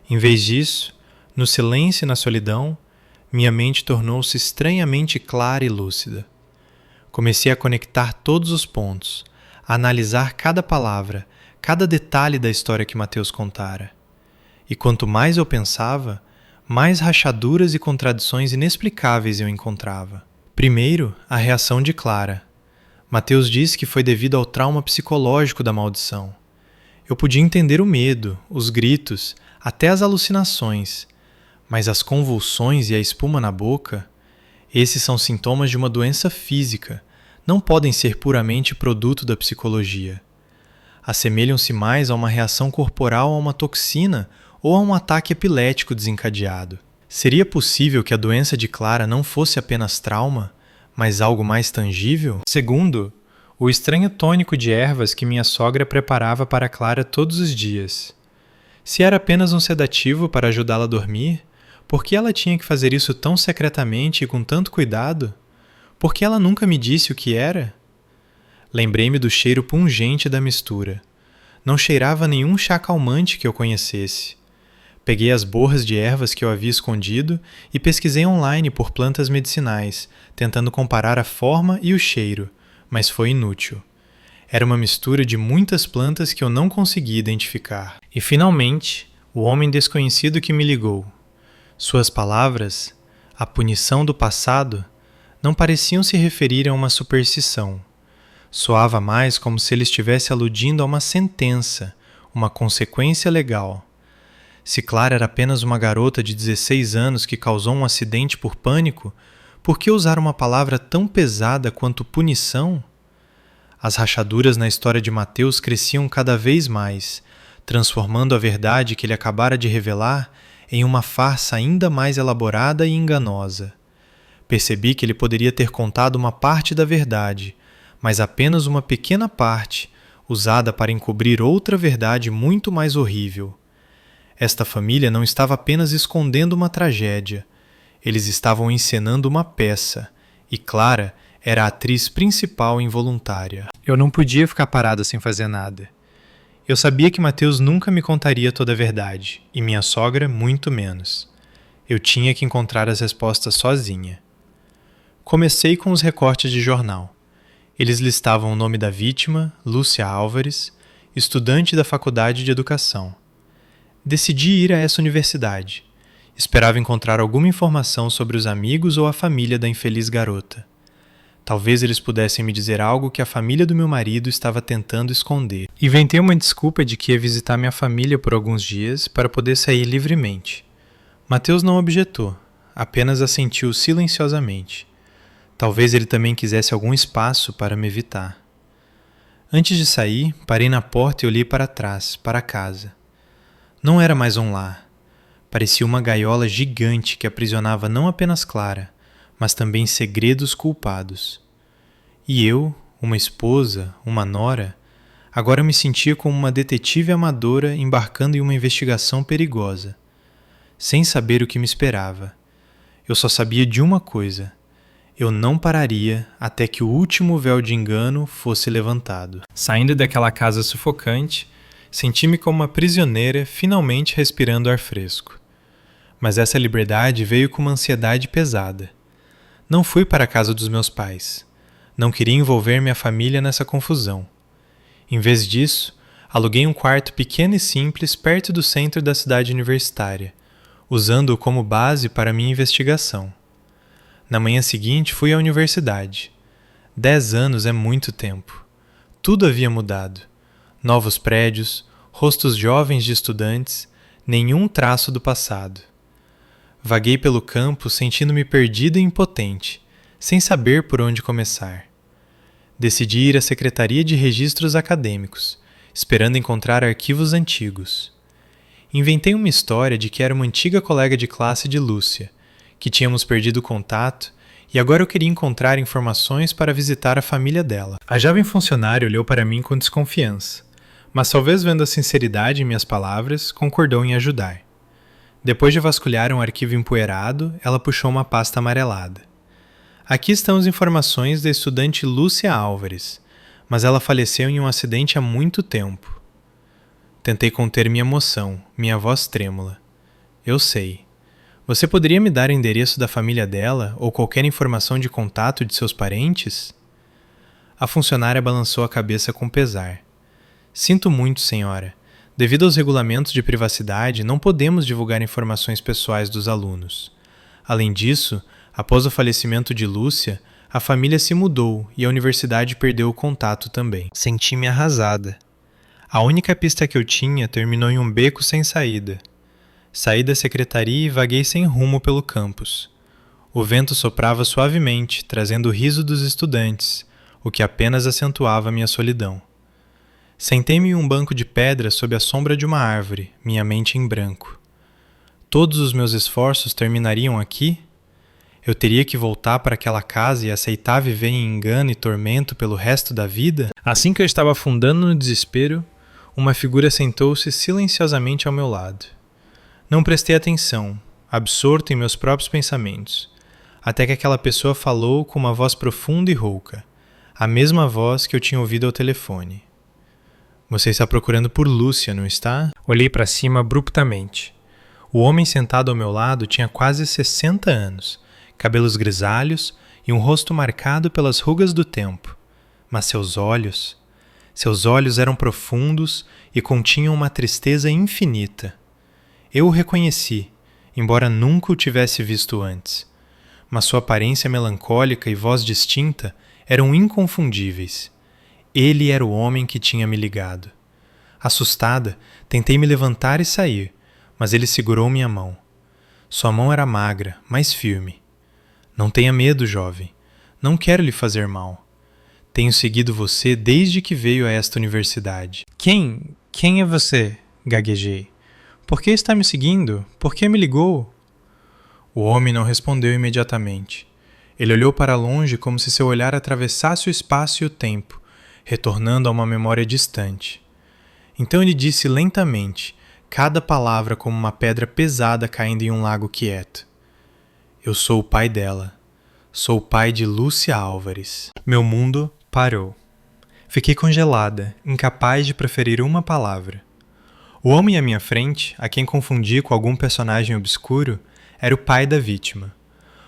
Em vez disso, no silêncio e na solidão, minha mente tornou-se estranhamente clara e lúcida. Comecei a conectar todos os pontos, a analisar cada palavra, cada detalhe da história que Mateus contara. E quanto mais eu pensava, mais rachaduras e contradições inexplicáveis eu encontrava. Primeiro, a reação de Clara. Mateus disse que foi devido ao trauma psicológico da maldição. Eu podia entender o medo, os gritos, até as alucinações, mas as convulsões e a espuma na boca, esses são sintomas de uma doença física, não podem ser puramente produto da psicologia. Assemelham-se mais a uma reação corporal a uma toxina ou a um ataque epilético desencadeado. Seria possível que a doença de Clara não fosse apenas trauma, mas algo mais tangível? Segundo, o estranho tônico de ervas que minha sogra preparava para Clara todos os dias. Se era apenas um sedativo para ajudá-la a dormir, por que ela tinha que fazer isso tão secretamente e com tanto cuidado? Por que ela nunca me disse o que era? Lembrei-me do cheiro pungente da mistura. Não cheirava nenhum chá calmante que eu conhecesse. Peguei as borras de ervas que eu havia escondido e pesquisei online por plantas medicinais, tentando comparar a forma e o cheiro, mas foi inútil. Era uma mistura de muitas plantas que eu não conseguia identificar. E finalmente, o homem desconhecido que me ligou. Suas palavras, a punição do passado, não pareciam se referir a uma superstição. Soava mais como se ele estivesse aludindo a uma sentença, uma consequência legal. Se Clara era apenas uma garota de 16 anos que causou um acidente por pânico, por que usar uma palavra tão pesada quanto punição? As rachaduras na história de Mateus cresciam cada vez mais, transformando a verdade que ele acabara de revelar em uma farsa ainda mais elaborada e enganosa. Percebi que ele poderia ter contado uma parte da verdade, mas apenas uma pequena parte, usada para encobrir outra verdade muito mais horrível. Esta família não estava apenas escondendo uma tragédia. Eles estavam encenando uma peça, e Clara era a atriz principal involuntária. Eu não podia ficar parado sem fazer nada. Eu sabia que Mateus nunca me contaria toda a verdade, e minha sogra muito menos. Eu tinha que encontrar as respostas sozinha. Comecei com os recortes de jornal. Eles listavam o nome da vítima, Lúcia Álvares, estudante da Faculdade de Educação. Decidi ir a essa universidade. Esperava encontrar alguma informação sobre os amigos ou a família da infeliz garota. Talvez eles pudessem me dizer algo que a família do meu marido estava tentando esconder. Inventei uma desculpa de que ia visitar minha família por alguns dias para poder sair livremente. Mateus não objetou, apenas assentiu silenciosamente. Talvez ele também quisesse algum espaço para me evitar. Antes de sair, parei na porta e olhei para trás, para casa. Não era mais um lar. Parecia uma gaiola gigante que aprisionava não apenas Clara, mas também segredos culpados. E eu, uma esposa, uma nora, agora me sentia como uma detetive amadora embarcando em uma investigação perigosa, sem saber o que me esperava. Eu só sabia de uma coisa: eu não pararia até que o último véu de engano fosse levantado. Saindo daquela casa sufocante, senti-me como uma prisioneira finalmente respirando ar fresco. Mas essa liberdade veio com uma ansiedade pesada. Não fui para a casa dos meus pais. Não queria envolver minha família nessa confusão. Em vez disso, aluguei um quarto pequeno e simples perto do centro da cidade universitária, usando-o como base para minha investigação. Na manhã seguinte fui à universidade. 10 anos é muito tempo. Tudo havia mudado. Novos prédios, rostos jovens de estudantes, nenhum traço do passado. Vaguei pelo campus sentindo-me perdido e impotente, sem saber por onde começar. Decidi ir à Secretaria de Registros Acadêmicos, esperando encontrar arquivos antigos. Inventei uma história de que era uma antiga colega de classe de Lúcia, que tínhamos perdido contato e agora eu queria encontrar informações para visitar a família dela. A jovem funcionária olhou para mim com desconfiança, mas talvez vendo a sinceridade em minhas palavras, concordou em ajudar. Depois de vasculhar um arquivo empoeirado, ela puxou uma pasta amarelada. Aqui estão as informações da estudante Lúcia Álvares, mas ela faleceu em um acidente há muito tempo. Tentei conter minha emoção, minha voz trêmula. Eu sei. Você poderia me dar o endereço da família dela ou qualquer informação de contato de seus parentes? A funcionária balançou a cabeça com pesar. Sinto muito, senhora. Devido aos regulamentos de privacidade, não podemos divulgar informações pessoais dos alunos. Além disso, após o falecimento de Lúcia, a família se mudou e a universidade perdeu o contato também. Senti-me arrasada. A única pista que eu tinha terminou em um beco sem saída. Saí da secretaria e vaguei sem rumo pelo campus. O vento soprava suavemente, trazendo o riso dos estudantes, o que apenas acentuava minha solidão. Sentei-me em um banco de pedra sob a sombra de uma árvore, minha mente em branco. Todos os meus esforços terminariam aqui? Eu teria que voltar para aquela casa e aceitar viver em engano e tormento pelo resto da vida? Assim que eu estava afundando no desespero, uma figura sentou-se silenciosamente ao meu lado. Não prestei atenção, absorto em meus próprios pensamentos, até que aquela pessoa falou com uma voz profunda e rouca, a mesma voz que eu tinha ouvido ao telefone. Você está procurando por Lúcia, não está? Olhei para cima abruptamente. O homem sentado ao meu lado tinha quase 60 anos, cabelos grisalhos e um rosto marcado pelas rugas do tempo. Mas seus olhos eram profundos e continham uma tristeza infinita. Eu o reconheci, embora nunca o tivesse visto antes. Mas sua aparência melancólica e voz distinta eram inconfundíveis. Ele era o homem que tinha me ligado. Assustada, tentei me levantar e sair, mas ele segurou minha mão. Sua mão era magra, mas firme. Não tenha medo, jovem. Não quero lhe fazer mal. Tenho seguido você desde que veio a esta universidade. Quem é você? Gaguejei. Por que está me seguindo? Por que me ligou? O homem não respondeu imediatamente. Ele olhou para longe como se seu olhar atravessasse o espaço e o tempo, retornando a uma memória distante. Então ele disse lentamente, cada palavra como uma pedra pesada caindo em um lago quieto. Eu sou o pai dela. Sou o pai de Lúcia Álvares. Meu mundo parou. Fiquei congelada, incapaz de proferir uma palavra. O homem à minha frente, a quem confundi com algum personagem obscuro, era o pai da vítima.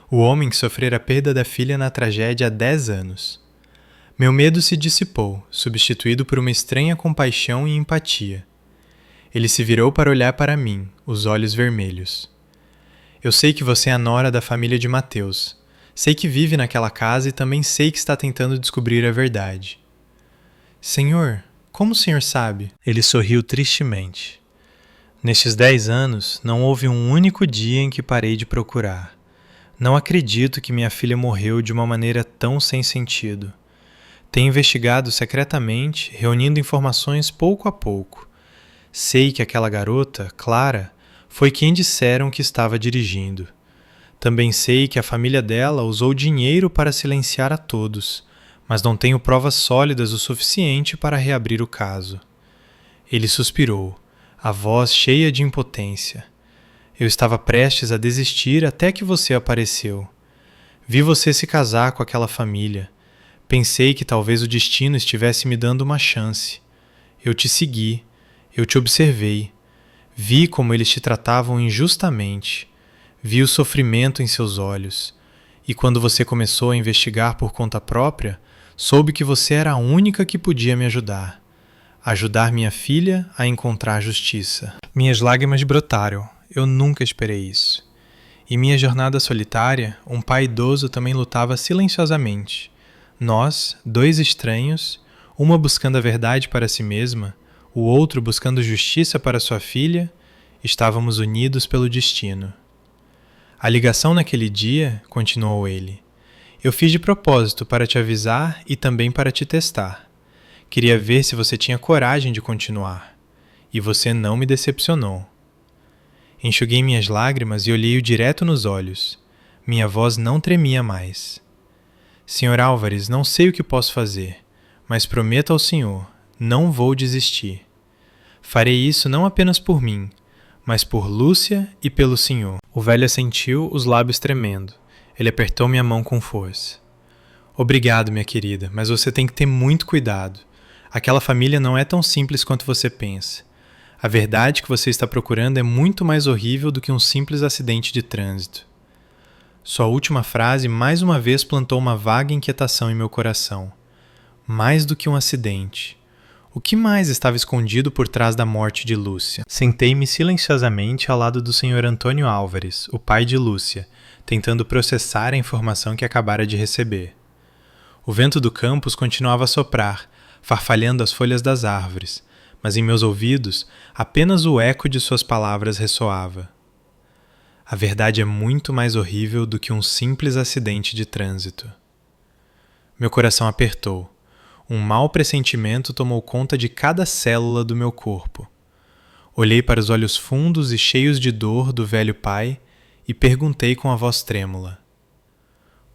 O homem que sofrera a perda da filha na tragédia há 10 anos. Meu medo se dissipou, substituído por uma estranha compaixão e empatia. Ele se virou para olhar para mim, os olhos vermelhos. Eu sei que você é a nora da família de Mateus. Sei que vive naquela casa e também sei que está tentando descobrir a verdade. Senhor, como o senhor sabe? Ele sorriu tristemente. Nestes 10 anos, não houve um único dia em que parei de procurar. Não acredito que minha filha morreu de uma maneira tão sem sentido. Tenho investigado secretamente, reunindo informações pouco a pouco. Sei que aquela garota, Clara, foi quem disseram que estava dirigindo. Também sei que a família dela usou dinheiro para silenciar a todos, mas não tenho provas sólidas o suficiente para reabrir o caso. Ele suspirou, a voz cheia de impotência. Eu estava prestes a desistir até que você apareceu. Vi você se casar com aquela família. Pensei que talvez o destino estivesse me dando uma chance. Eu te segui, eu te observei. Vi como eles te tratavam injustamente. Vi o sofrimento em seus olhos. E quando você começou a investigar por conta própria, soube que você era a única que podia me ajudar. Ajudar minha filha a encontrar justiça. Minhas lágrimas brotaram. Eu nunca esperei isso. Em minha jornada solitária, um pai idoso também lutava silenciosamente. Nós, 2 estranhos, uma buscando a verdade para si mesma, o outro buscando justiça para sua filha, estávamos unidos pelo destino. A ligação naquele dia, continuou ele, eu fiz de propósito para te avisar e também para te testar. Queria ver se você tinha coragem de continuar. E você não me decepcionou. Enxuguei minhas lágrimas e olhei-o direto nos olhos. Minha voz não tremia mais. Sr. Álvares, não sei o que posso fazer, mas prometo ao senhor, não vou desistir. Farei isso não apenas por mim, mas por Lúcia e pelo senhor. O velho assentiu, os lábios tremendo. Ele apertou minha mão com força. Obrigado, minha querida, mas você tem que ter muito cuidado. Aquela família não é tão simples quanto você pensa. A verdade que você está procurando é muito mais horrível do que um simples acidente de trânsito. Sua última frase mais uma vez plantou uma vaga inquietação em meu coração. Mais do que um acidente. O que mais estava escondido por trás da morte de Lúcia? Sentei-me silenciosamente ao lado do Sr. Antônio Álvares, o pai de Lúcia, tentando processar a informação que acabara de receber. O vento do campus continuava a soprar, farfalhando as folhas das árvores, mas em meus ouvidos apenas o eco de suas palavras ressoava. A verdade é muito mais horrível do que um simples acidente de trânsito. Meu coração apertou. Um mau pressentimento tomou conta de cada célula do meu corpo. Olhei para os olhos fundos e cheios de dor do velho pai e perguntei com a voz trêmula.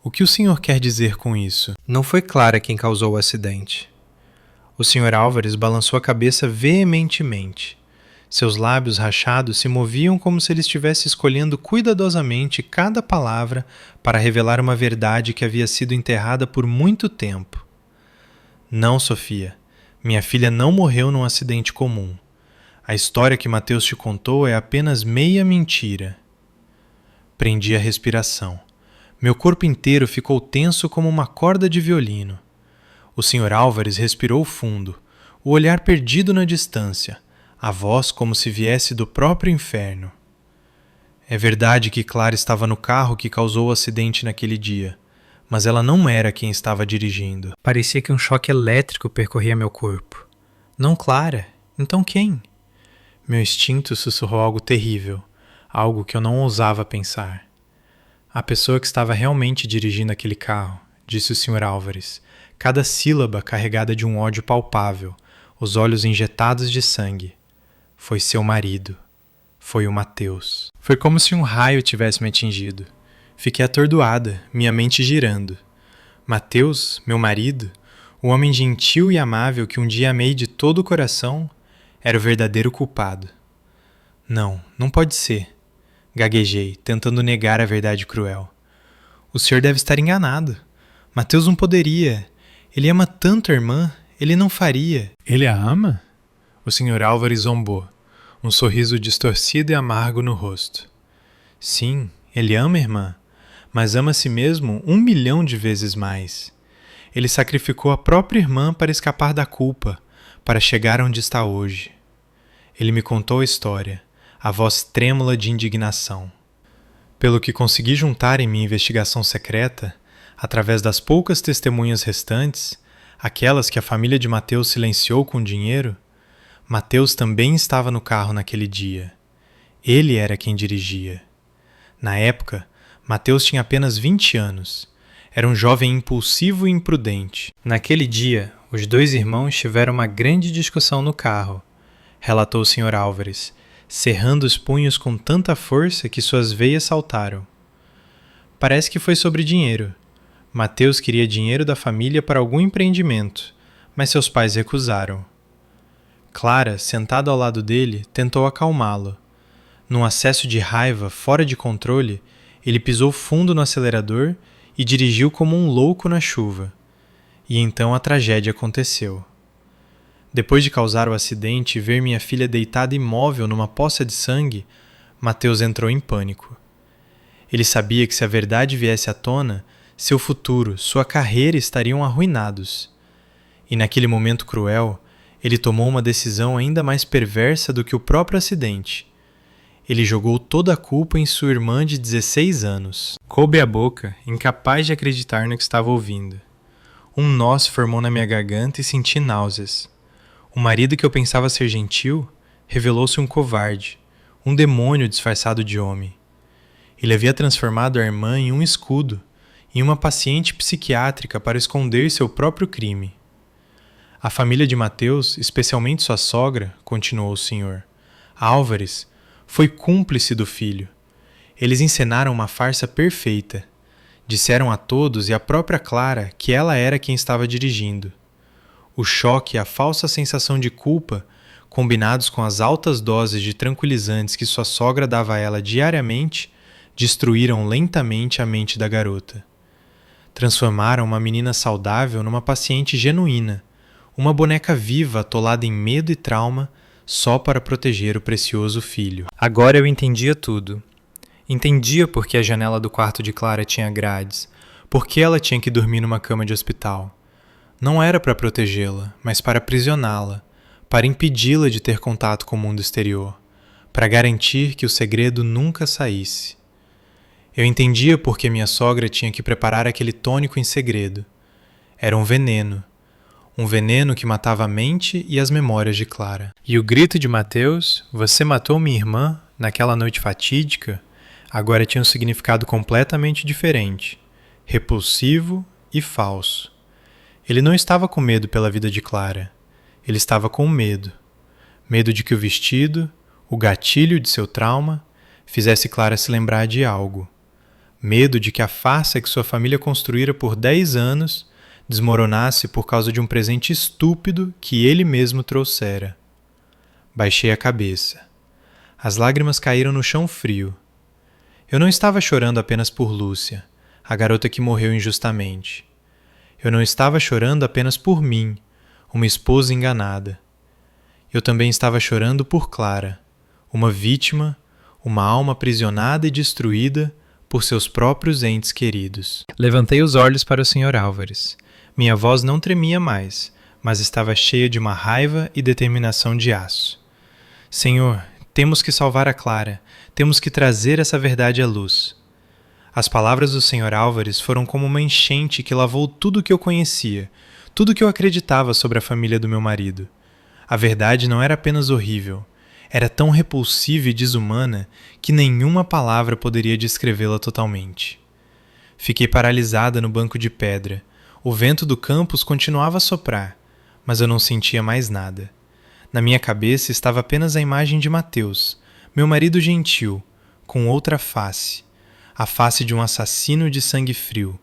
O que o senhor quer dizer com isso? Não foi Clara quem causou o acidente. O Sr. Álvares balançou a cabeça veementemente. Seus lábios rachados se moviam como se ele estivesse escolhendo cuidadosamente cada palavra para revelar uma verdade que havia sido enterrada por muito tempo. Não, Sofia. Minha filha não morreu num acidente comum. A história que Mateus te contou é apenas meia mentira. Prendi a respiração. Meu corpo inteiro ficou tenso como uma corda de violino. O Sr. Álvares respirou fundo, o olhar perdido na distância, a voz como se viesse do próprio inferno. É verdade que Clara estava no carro que causou o acidente naquele dia, mas ela não era quem estava dirigindo. Parecia que um choque elétrico percorria meu corpo. Não Clara? Então quem? Meu instinto sussurrou algo terrível, algo que eu não ousava pensar. A pessoa que estava realmente dirigindo aquele carro, disse o Sr. Álvares, cada sílaba carregada de um ódio palpável, os olhos injetados de sangue. Foi seu marido. Foi o Mateus. Foi como se um raio tivesse me atingido. Fiquei atordoada, minha mente girando. Mateus, meu marido, o homem gentil e amável que um dia amei de todo o coração, era o verdadeiro culpado. Não pode ser. Gaguejei, tentando negar a verdade cruel. O senhor deve estar enganado. Mateus não poderia. Ele ama tanto a irmã, ele não faria. Ele a ama? O Sr. Álvares zombou, um sorriso distorcido e amargo no rosto. Sim, ele ama a irmã, mas ama a si mesmo 1 milhão de vezes mais. Ele sacrificou a própria irmã para escapar da culpa, para chegar onde está hoje. Ele me contou a história, a voz trêmula de indignação. Pelo que consegui juntar em minha investigação secreta, através das poucas testemunhas restantes, aquelas que a família de Mateus silenciou com dinheiro, Mateus também estava no carro naquele dia. Ele era quem dirigia. Na época, Mateus tinha apenas 20 anos. Era um jovem impulsivo e imprudente. Naquele dia, os dois irmãos tiveram uma grande discussão no carro, relatou o Sr. Álvares, cerrando os punhos com tanta força que suas veias saltaram. Parece que foi sobre dinheiro. Mateus queria dinheiro da família para algum empreendimento, mas seus pais recusaram. Clara, sentada ao lado dele, tentou acalmá-lo. Num acesso de raiva fora de controle, ele pisou fundo no acelerador e dirigiu como um louco na chuva. E então a tragédia aconteceu. Depois de causar o acidente e ver minha filha deitada imóvel numa poça de sangue, Mateus entrou em pânico. Ele sabia que se a verdade viesse à tona, seu futuro, sua carreira estariam arruinados. E naquele momento cruel, ele tomou uma decisão ainda mais perversa do que o próprio acidente. Ele jogou toda a culpa em sua irmã de 16 anos. Coube a boca, incapaz de acreditar no que estava ouvindo. Um nó se formou na minha garganta e senti náuseas. O marido que eu pensava ser gentil revelou-se um covarde, um demônio disfarçado de homem. Ele havia transformado a irmã em um escudo, em uma paciente psiquiátrica para esconder seu próprio crime. A família de Mateus, especialmente sua sogra, continuou o senhor, Álvares, foi cúmplice do filho. Eles encenaram uma farsa perfeita. Disseram a todos e à própria Clara que ela era quem estava dirigindo. O choque e a falsa sensação de culpa, combinados com as altas doses de tranquilizantes que sua sogra dava a ela diariamente, destruíram lentamente a mente da garota. Transformaram uma menina saudável numa paciente genuína, uma boneca viva atolada em medo e trauma só para proteger o precioso filho. Agora eu entendia tudo. Entendia por que a janela do quarto de Clara tinha grades, por que ela tinha que dormir numa cama de hospital. Não era para protegê-la, mas para aprisioná-la, para impedi-la de ter contato com o mundo exterior, para garantir que o segredo nunca saísse. Eu entendia por que minha sogra tinha que preparar aquele tônico em segredo. Era um veneno que matava a mente e as memórias de Clara. E o grito de Mateus, "Você matou minha irmã", naquela noite fatídica, agora tinha um significado completamente diferente, repulsivo e falso. Ele não estava com medo pela vida de Clara. Ele estava com medo. Medo de que o vestido, o gatilho de seu trauma, fizesse Clara se lembrar de algo. Medo de que a farsa que sua família construíra por 10 anos desmoronasse por causa de um presente estúpido que ele mesmo trouxera. Baixei a cabeça. As lágrimas caíram no chão frio. Eu não estava chorando apenas por Lúcia, a garota que morreu injustamente. Eu não estava chorando apenas por mim, uma esposa enganada. Eu também estava chorando por Clara, uma vítima, uma alma aprisionada e destruída por seus próprios entes queridos. Levantei os olhos para o Sr. Álvares. Minha voz não tremia mais, mas estava cheia de uma raiva e determinação de aço. Senhor, temos que salvar a Clara, temos que trazer essa verdade à luz. As palavras do Sr. Álvares foram como uma enchente que lavou tudo o que eu conhecia, tudo o que eu acreditava sobre a família do meu marido. A verdade não era apenas horrível, era tão repulsiva e desumana que nenhuma palavra poderia descrevê-la totalmente. Fiquei paralisada no banco de pedra. O vento do campus continuava a soprar, mas eu não sentia mais nada. Na minha cabeça estava apenas a imagem de Mateus, meu marido gentil, com outra face, a face de um assassino de sangue frio,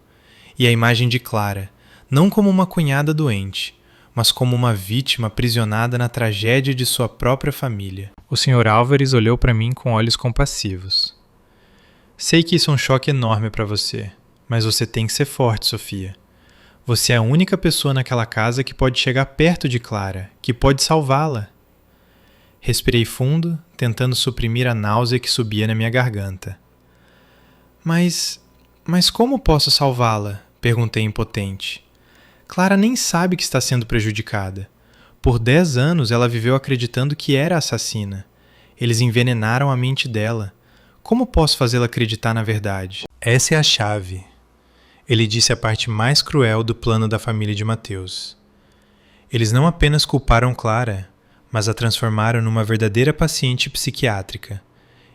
e a imagem de Clara, não como uma cunhada doente, mas como uma vítima aprisionada na tragédia de sua própria família. O Sr. Álvares olhou para mim com olhos compassivos. Sei que isso é um choque enorme para você, mas você tem que ser forte, Sofia. Você é a única pessoa naquela casa que pode chegar perto de Clara, que pode salvá-la. Respirei fundo, tentando suprimir a náusea que subia na minha garganta. Mas como posso salvá-la? Perguntei impotente. Clara nem sabe que está sendo prejudicada. Por 10 anos ela viveu acreditando que era assassina. Eles envenenaram a mente dela. Como posso fazê-la acreditar na verdade? Essa é a chave. Ele disse a parte mais cruel do plano da família de Mateus. Eles não apenas culparam Clara, mas a transformaram numa verdadeira paciente psiquiátrica,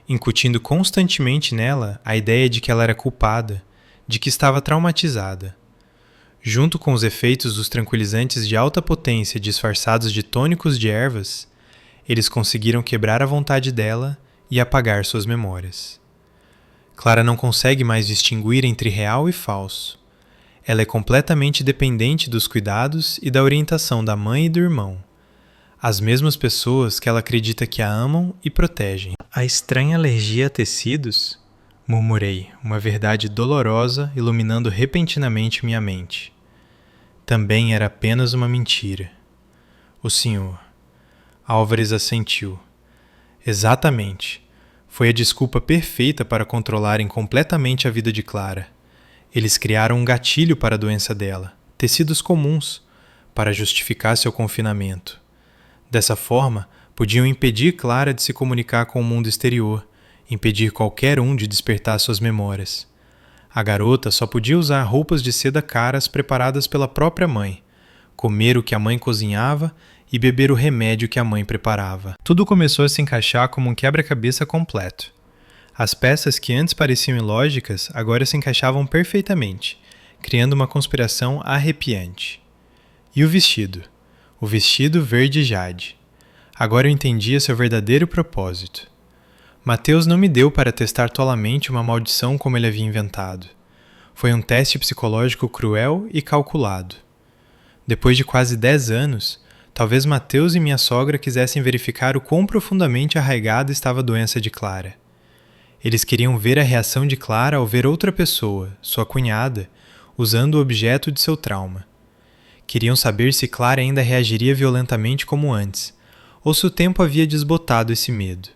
incutindo constantemente nela a ideia de que ela era culpada, de que estava traumatizada. Junto com os efeitos dos tranquilizantes de alta potência disfarçados de tônicos de ervas, eles conseguiram quebrar a vontade dela e apagar suas memórias. Clara não consegue mais distinguir entre real e falso. Ela é completamente dependente dos cuidados e da orientação da mãe e do irmão, as mesmas pessoas que ela acredita que a amam e protegem. A estranha alergia a tecidos? Murmurei, uma verdade dolorosa iluminando repentinamente minha mente. Também era apenas uma mentira. O senhor. Álvares assentiu. Exatamente. Foi a desculpa perfeita para controlarem completamente a vida de Clara. Eles criaram um gatilho para a doença dela, tecidos comuns, para justificar seu confinamento. Dessa forma, podiam impedir Clara de se comunicar com o mundo exterior, impedir qualquer um de despertar suas memórias. A garota só podia usar roupas de seda caras preparadas pela própria mãe, comer o que a mãe cozinhava e beber o remédio que a mãe preparava. Tudo começou a se encaixar como um quebra-cabeça completo. As peças que antes pareciam ilógicas agora se encaixavam perfeitamente, criando uma conspiração arrepiante. E o vestido? O vestido verde jade. Agora eu entendia seu verdadeiro propósito. Mateus não me deu para testar tolamente uma maldição como ele havia inventado. Foi um teste psicológico cruel e calculado. Depois de quase 10 anos, talvez Mateus e minha sogra quisessem verificar o quão profundamente arraigada estava a doença de Clara. Eles queriam ver a reação de Clara ao ver outra pessoa, sua cunhada, usando o objeto de seu trauma. Queriam saber se Clara ainda reagiria violentamente como antes, ou se o tempo havia desbotado esse medo.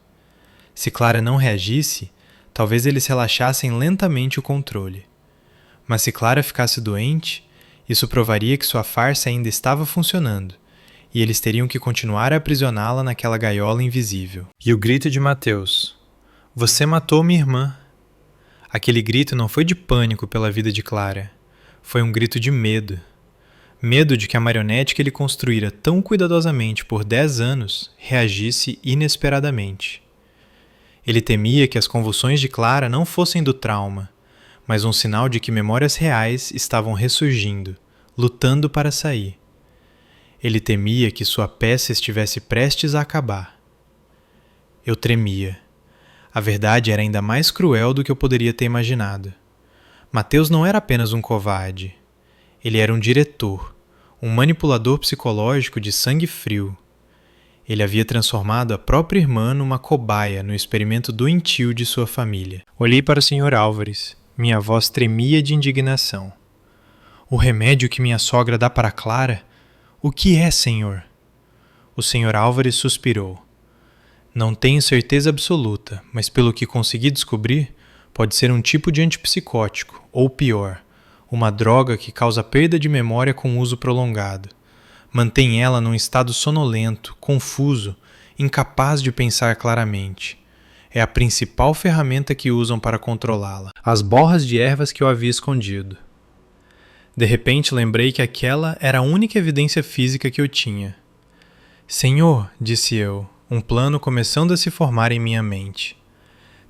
Se Clara não reagisse, talvez eles relaxassem lentamente o controle. Mas se Clara ficasse doente, isso provaria que sua farsa ainda estava funcionando, e eles teriam que continuar a aprisioná-la naquela gaiola invisível. E o grito de Mateus: "Você matou minha irmã!" Aquele grito não foi de pânico pela vida de Clara, foi um grito de medo. Medo de que a marionete que ele construíra tão cuidadosamente por 10 anos reagisse inesperadamente. Ele temia que as convulsões de Clara não fossem do trauma, mas um sinal de que memórias reais estavam ressurgindo, lutando para sair. Ele temia que sua peça estivesse prestes a acabar. Eu tremia. A verdade era ainda mais cruel do que eu poderia ter imaginado. Mateus não era apenas um covarde. Ele era um diretor, um manipulador psicológico de sangue frio. Ele havia transformado a própria irmã numa cobaia no experimento doentio de sua família. Olhei para o Sr. Álvares. Minha voz tremia de indignação. O remédio que minha sogra dá para Clara? O que é, senhor? O Sr. Álvares suspirou. Não tenho certeza absoluta, mas pelo que consegui descobrir, pode ser um tipo de antipsicótico, ou pior, uma droga que causa perda de memória com uso prolongado. Mantém ela num estado sonolento, confuso, incapaz de pensar claramente. É a principal ferramenta que usam para controlá-la. As borras de ervas que eu havia escondido. De repente lembrei que aquela era a única evidência física que eu tinha. Senhor, disse eu, um plano começando a se formar em minha mente.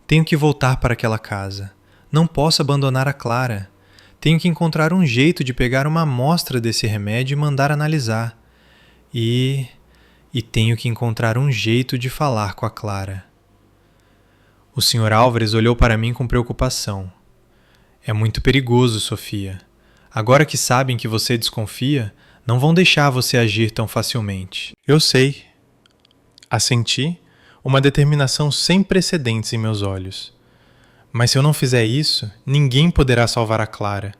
Tenho que voltar para aquela casa. Não posso abandonar a Clara. Tenho que encontrar um jeito de pegar uma amostra desse remédio e mandar analisar. E tenho que encontrar um jeito de falar com a Clara. O Sr. Álvares olhou para mim com preocupação. É muito perigoso, Sofia. Agora que sabem que você desconfia, não vão deixar você agir tão facilmente. Eu sei. Assenti, uma determinação sem precedentes em meus olhos. Mas se eu não fizer isso, ninguém poderá salvar a Clara.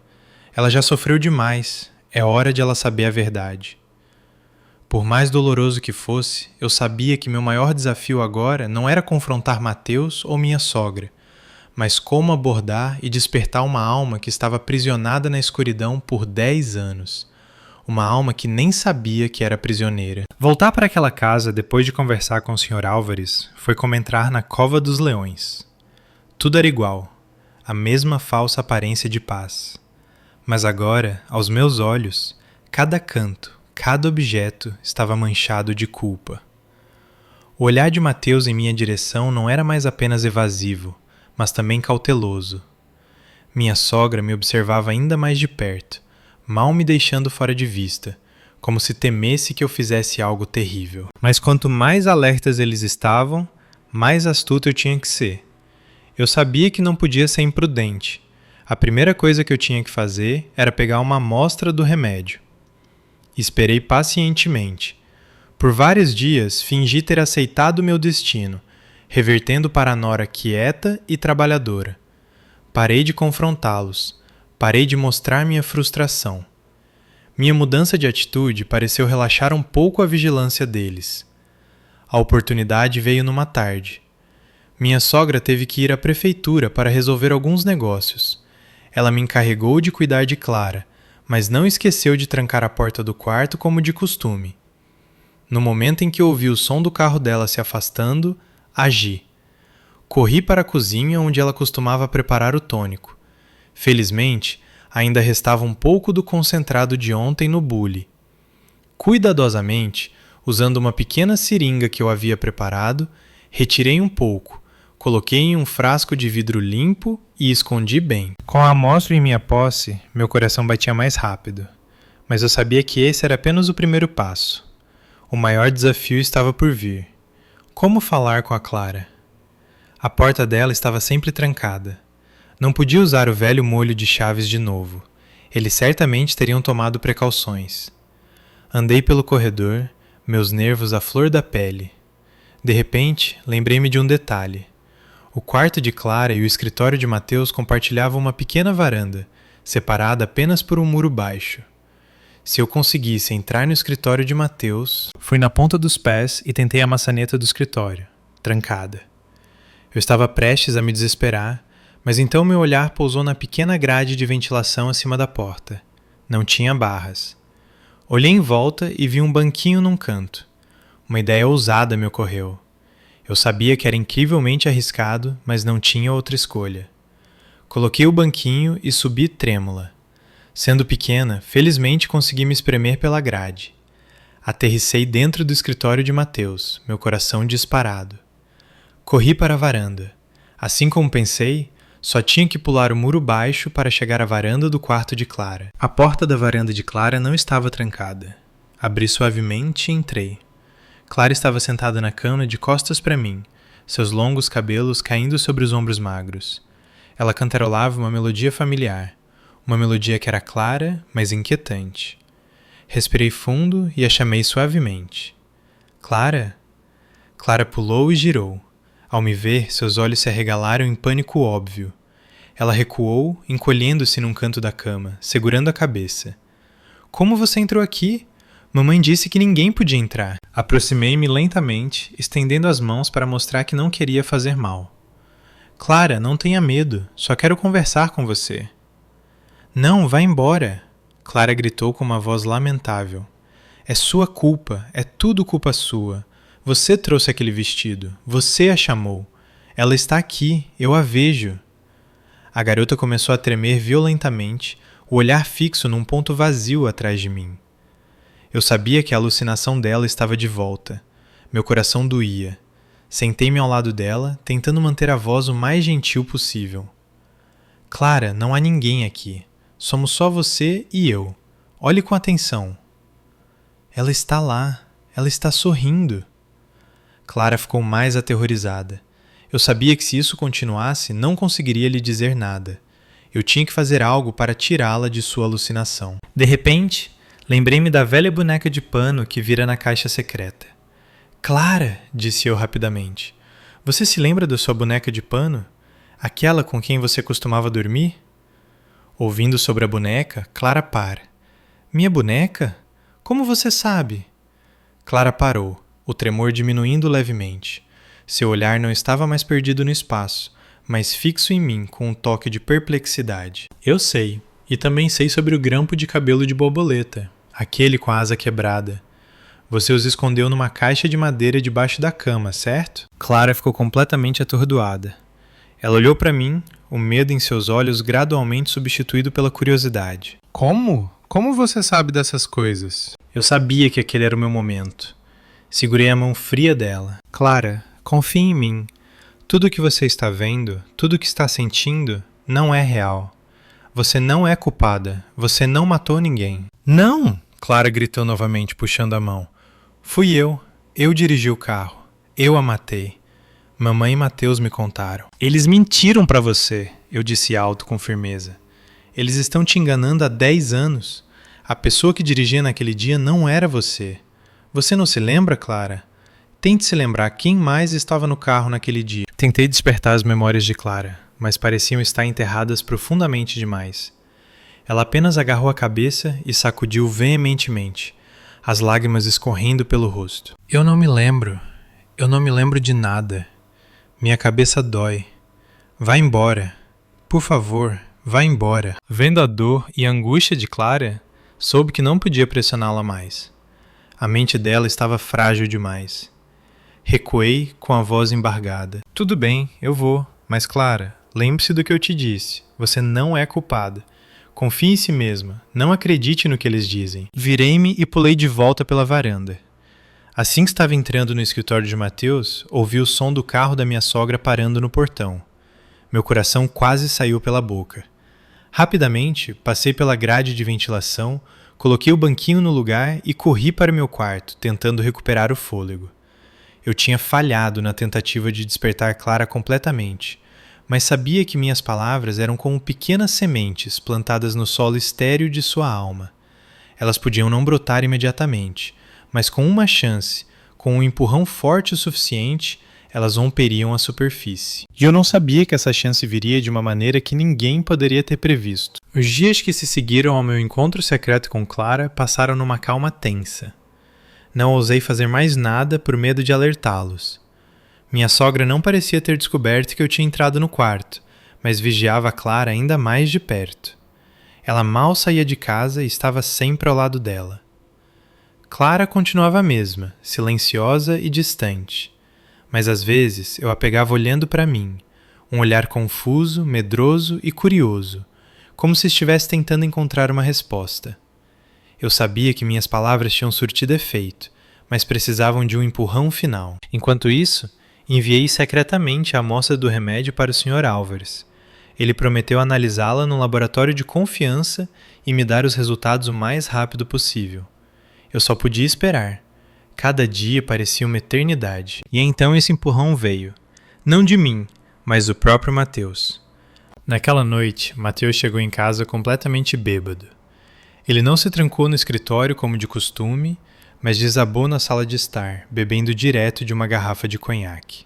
Ela já sofreu demais. É hora de ela saber a verdade. Por mais doloroso que fosse, eu sabia que meu maior desafio agora não era confrontar Mateus ou minha sogra, mas como abordar e despertar uma alma que estava aprisionada na escuridão por 10 anos. uma alma que nem sabia que era prisioneira. Voltar para aquela casa depois de conversar com o Sr. Álvares foi como entrar na cova dos leões. Tudo era igual, a mesma falsa aparência de paz. Mas agora, aos meus olhos, cada canto, cada objeto estava manchado de culpa. O olhar de Mateus em minha direção não era mais apenas evasivo, mas também cauteloso. Minha sogra me observava ainda mais de perto, mal me deixando fora de vista, como se temesse que eu fizesse algo terrível. Mas quanto mais alertas eles estavam, mais astuto eu tinha que ser. Eu sabia que não podia ser imprudente. A primeira coisa que eu tinha que fazer era pegar uma amostra do remédio. Esperei pacientemente. Por vários dias, fingi ter aceitado meu destino, revertendo para a nora quieta e trabalhadora. Parei de confrontá-los. Parei de mostrar minha frustração. Minha mudança de atitude pareceu relaxar um pouco a vigilância deles. A oportunidade veio numa tarde. Minha sogra teve que ir à prefeitura para resolver alguns negócios. Ela me encarregou de cuidar de Clara, mas não esqueceu de trancar a porta do quarto como de costume. No momento em que ouvi o som do carro dela se afastando, agi. Corri para a cozinha onde ela costumava preparar o tônico. Felizmente, ainda restava um pouco do concentrado de ontem no bule. Cuidadosamente, usando uma pequena seringa que eu havia preparado, retirei um pouco, coloquei em um frasco de vidro limpo e escondi bem. Com a amostra em minha posse, meu coração batia mais rápido. Mas eu sabia que esse era apenas o primeiro passo. O maior desafio estava por vir. Como falar com a Clara? A porta dela estava sempre trancada. Não podia usar o velho molho de chaves de novo. Eles certamente teriam tomado precauções. Andei pelo corredor, meus nervos à flor da pele. De repente, lembrei-me de um detalhe. O quarto de Clara e o escritório de Mateus compartilhavam uma pequena varanda, separada apenas por um muro baixo. Se eu conseguisse entrar no escritório de Mateus... Fui na ponta dos pés e tentei a maçaneta do escritório, trancada. Eu estava prestes a me desesperar, mas então meu olhar pousou na pequena grade de ventilação acima da porta. Não tinha barras. Olhei em volta e vi um banquinho num canto. Uma ideia ousada me ocorreu. Eu sabia que era incrivelmente arriscado, mas não tinha outra escolha. Coloquei o banquinho e subi trêmula. Sendo pequena, felizmente consegui me espremer pela grade. Aterrissei dentro do escritório de Mateus, meu coração disparado. Corri para a varanda. Assim como pensei, só tinha que pular o muro baixo para chegar à varanda do quarto de Clara. A porta da varanda de Clara não estava trancada. Abri suavemente e entrei. Clara estava sentada na cama de costas para mim, seus longos cabelos caindo sobre os ombros magros. Ela cantarolava uma melodia familiar, uma melodia que era clara, mas inquietante. Respirei fundo e a chamei suavemente. Clara? Clara pulou e girou. Ao me ver, seus olhos se arregalaram em pânico óbvio. Ela recuou, encolhendo-se num canto da cama, segurando a cabeça. Como você entrou aqui? Mamãe disse que ninguém podia entrar. Aproximei-me lentamente, estendendo as mãos para mostrar que não queria fazer mal. Clara, não tenha medo, só quero conversar com você. Não, vá embora, Clara gritou com uma voz lamentável. É sua culpa, é tudo culpa sua. Você trouxe aquele vestido, você a chamou. Ela está aqui, eu a vejo. A garota começou a tremer violentamente, o olhar fixo num ponto vazio atrás de mim. Eu sabia que a alucinação dela estava de volta. Meu coração doía. Sentei-me ao lado dela, tentando manter a voz o mais gentil possível. Clara, não há ninguém aqui. Somos só você e eu. Olhe com atenção. Ela está lá. Ela está sorrindo. Clara ficou mais aterrorizada. Eu sabia que se isso continuasse, não conseguiria lhe dizer nada. Eu tinha que fazer algo para tirá-la de sua alucinação. De repente, lembrei-me da velha boneca de pano que vira na caixa secreta. Clara, disse eu rapidamente. Você se lembra da sua boneca de pano? Aquela com quem você costumava dormir? Ouvindo sobre a boneca, Clara para. Minha boneca? Como você sabe? Clara parou, o tremor diminuindo levemente. Seu olhar não estava mais perdido no espaço, mas fixo em mim com um toque de perplexidade. Eu sei, e também sei sobre o grampo de cabelo de borboleta, aquele com a asa quebrada. Você os escondeu numa caixa de madeira debaixo da cama, certo? Clara ficou completamente atordoada. Ela olhou para mim, o medo em seus olhos gradualmente substituído pela curiosidade. Como? Como você sabe dessas coisas? Eu sabia que aquele era o meu momento. Segurei a mão fria dela. Clara, confie em mim. Tudo o que você está vendo, tudo o que está sentindo, não é real. Você não é culpada. Você não matou ninguém. Não! Clara gritou novamente, puxando a mão. Fui eu. Eu dirigi o carro. Eu a matei. Mamãe e Mateus me contaram. Eles mentiram pra você, eu disse alto com firmeza. Eles estão te enganando há 10 anos. A pessoa que dirigia naquele dia não era você. Você não se lembra, Clara? Tente se lembrar quem mais estava no carro naquele dia. Tentei despertar as memórias de Clara, mas pareciam estar enterradas profundamente demais. Ela apenas agarrou a cabeça e sacudiu veementemente, as lágrimas escorrendo pelo rosto. Eu não me lembro. Eu não me lembro de nada. Minha cabeça dói. Vá embora. Por favor, vá embora. Vendo a dor e a angústia de Clara, soube que não podia pressioná-la mais. A mente dela estava frágil demais. Recuei com a voz embargada. Tudo bem, eu vou. Mas Clara, lembre-se do que eu te disse. Você não é culpada. Confie em si mesma. Não acredite no que eles dizem. Virei-me e pulei de volta pela varanda. Assim que estava entrando no escritório de Mateus, ouvi o som do carro da minha sogra parando no portão. Meu coração quase saiu pela boca. Rapidamente, passei pela grade de ventilação, coloquei o banquinho no lugar e corri para o meu quarto, tentando recuperar o fôlego. Eu tinha falhado na tentativa de despertar Clara completamente, mas sabia que minhas palavras eram como pequenas sementes plantadas no solo estéril de sua alma. Elas podiam não brotar imediatamente, mas com uma chance, com um empurrão forte o suficiente, elas romperiam a superfície. E eu não sabia que essa chance viria de uma maneira que ninguém poderia ter previsto. Os dias que se seguiram ao meu encontro secreto com Clara passaram numa calma tensa. Não ousei fazer mais nada por medo de alertá-los. Minha sogra não parecia ter descoberto que eu tinha entrado no quarto, mas vigiava a Clara ainda mais de perto. Ela mal saía de casa e estava sempre ao lado dela. Clara continuava a mesma, silenciosa e distante. Mas às vezes eu a pegava olhando para mim, um olhar confuso, medroso e curioso, como se estivesse tentando encontrar uma resposta. Eu sabia que minhas palavras tinham surtido efeito, mas precisavam de um empurrão final. Enquanto isso, enviei secretamente a amostra do remédio para o Sr. Álvares. Ele prometeu analisá-la num laboratório de confiança e me dar os resultados o mais rápido possível. Eu só podia esperar. Cada dia parecia uma eternidade. E então esse empurrão veio. Não de mim, mas do próprio Mateus. Naquela noite, Mateus chegou em casa completamente bêbado. Ele não se trancou no escritório como de costume, mas desabou na sala de estar, bebendo direto de uma garrafa de conhaque.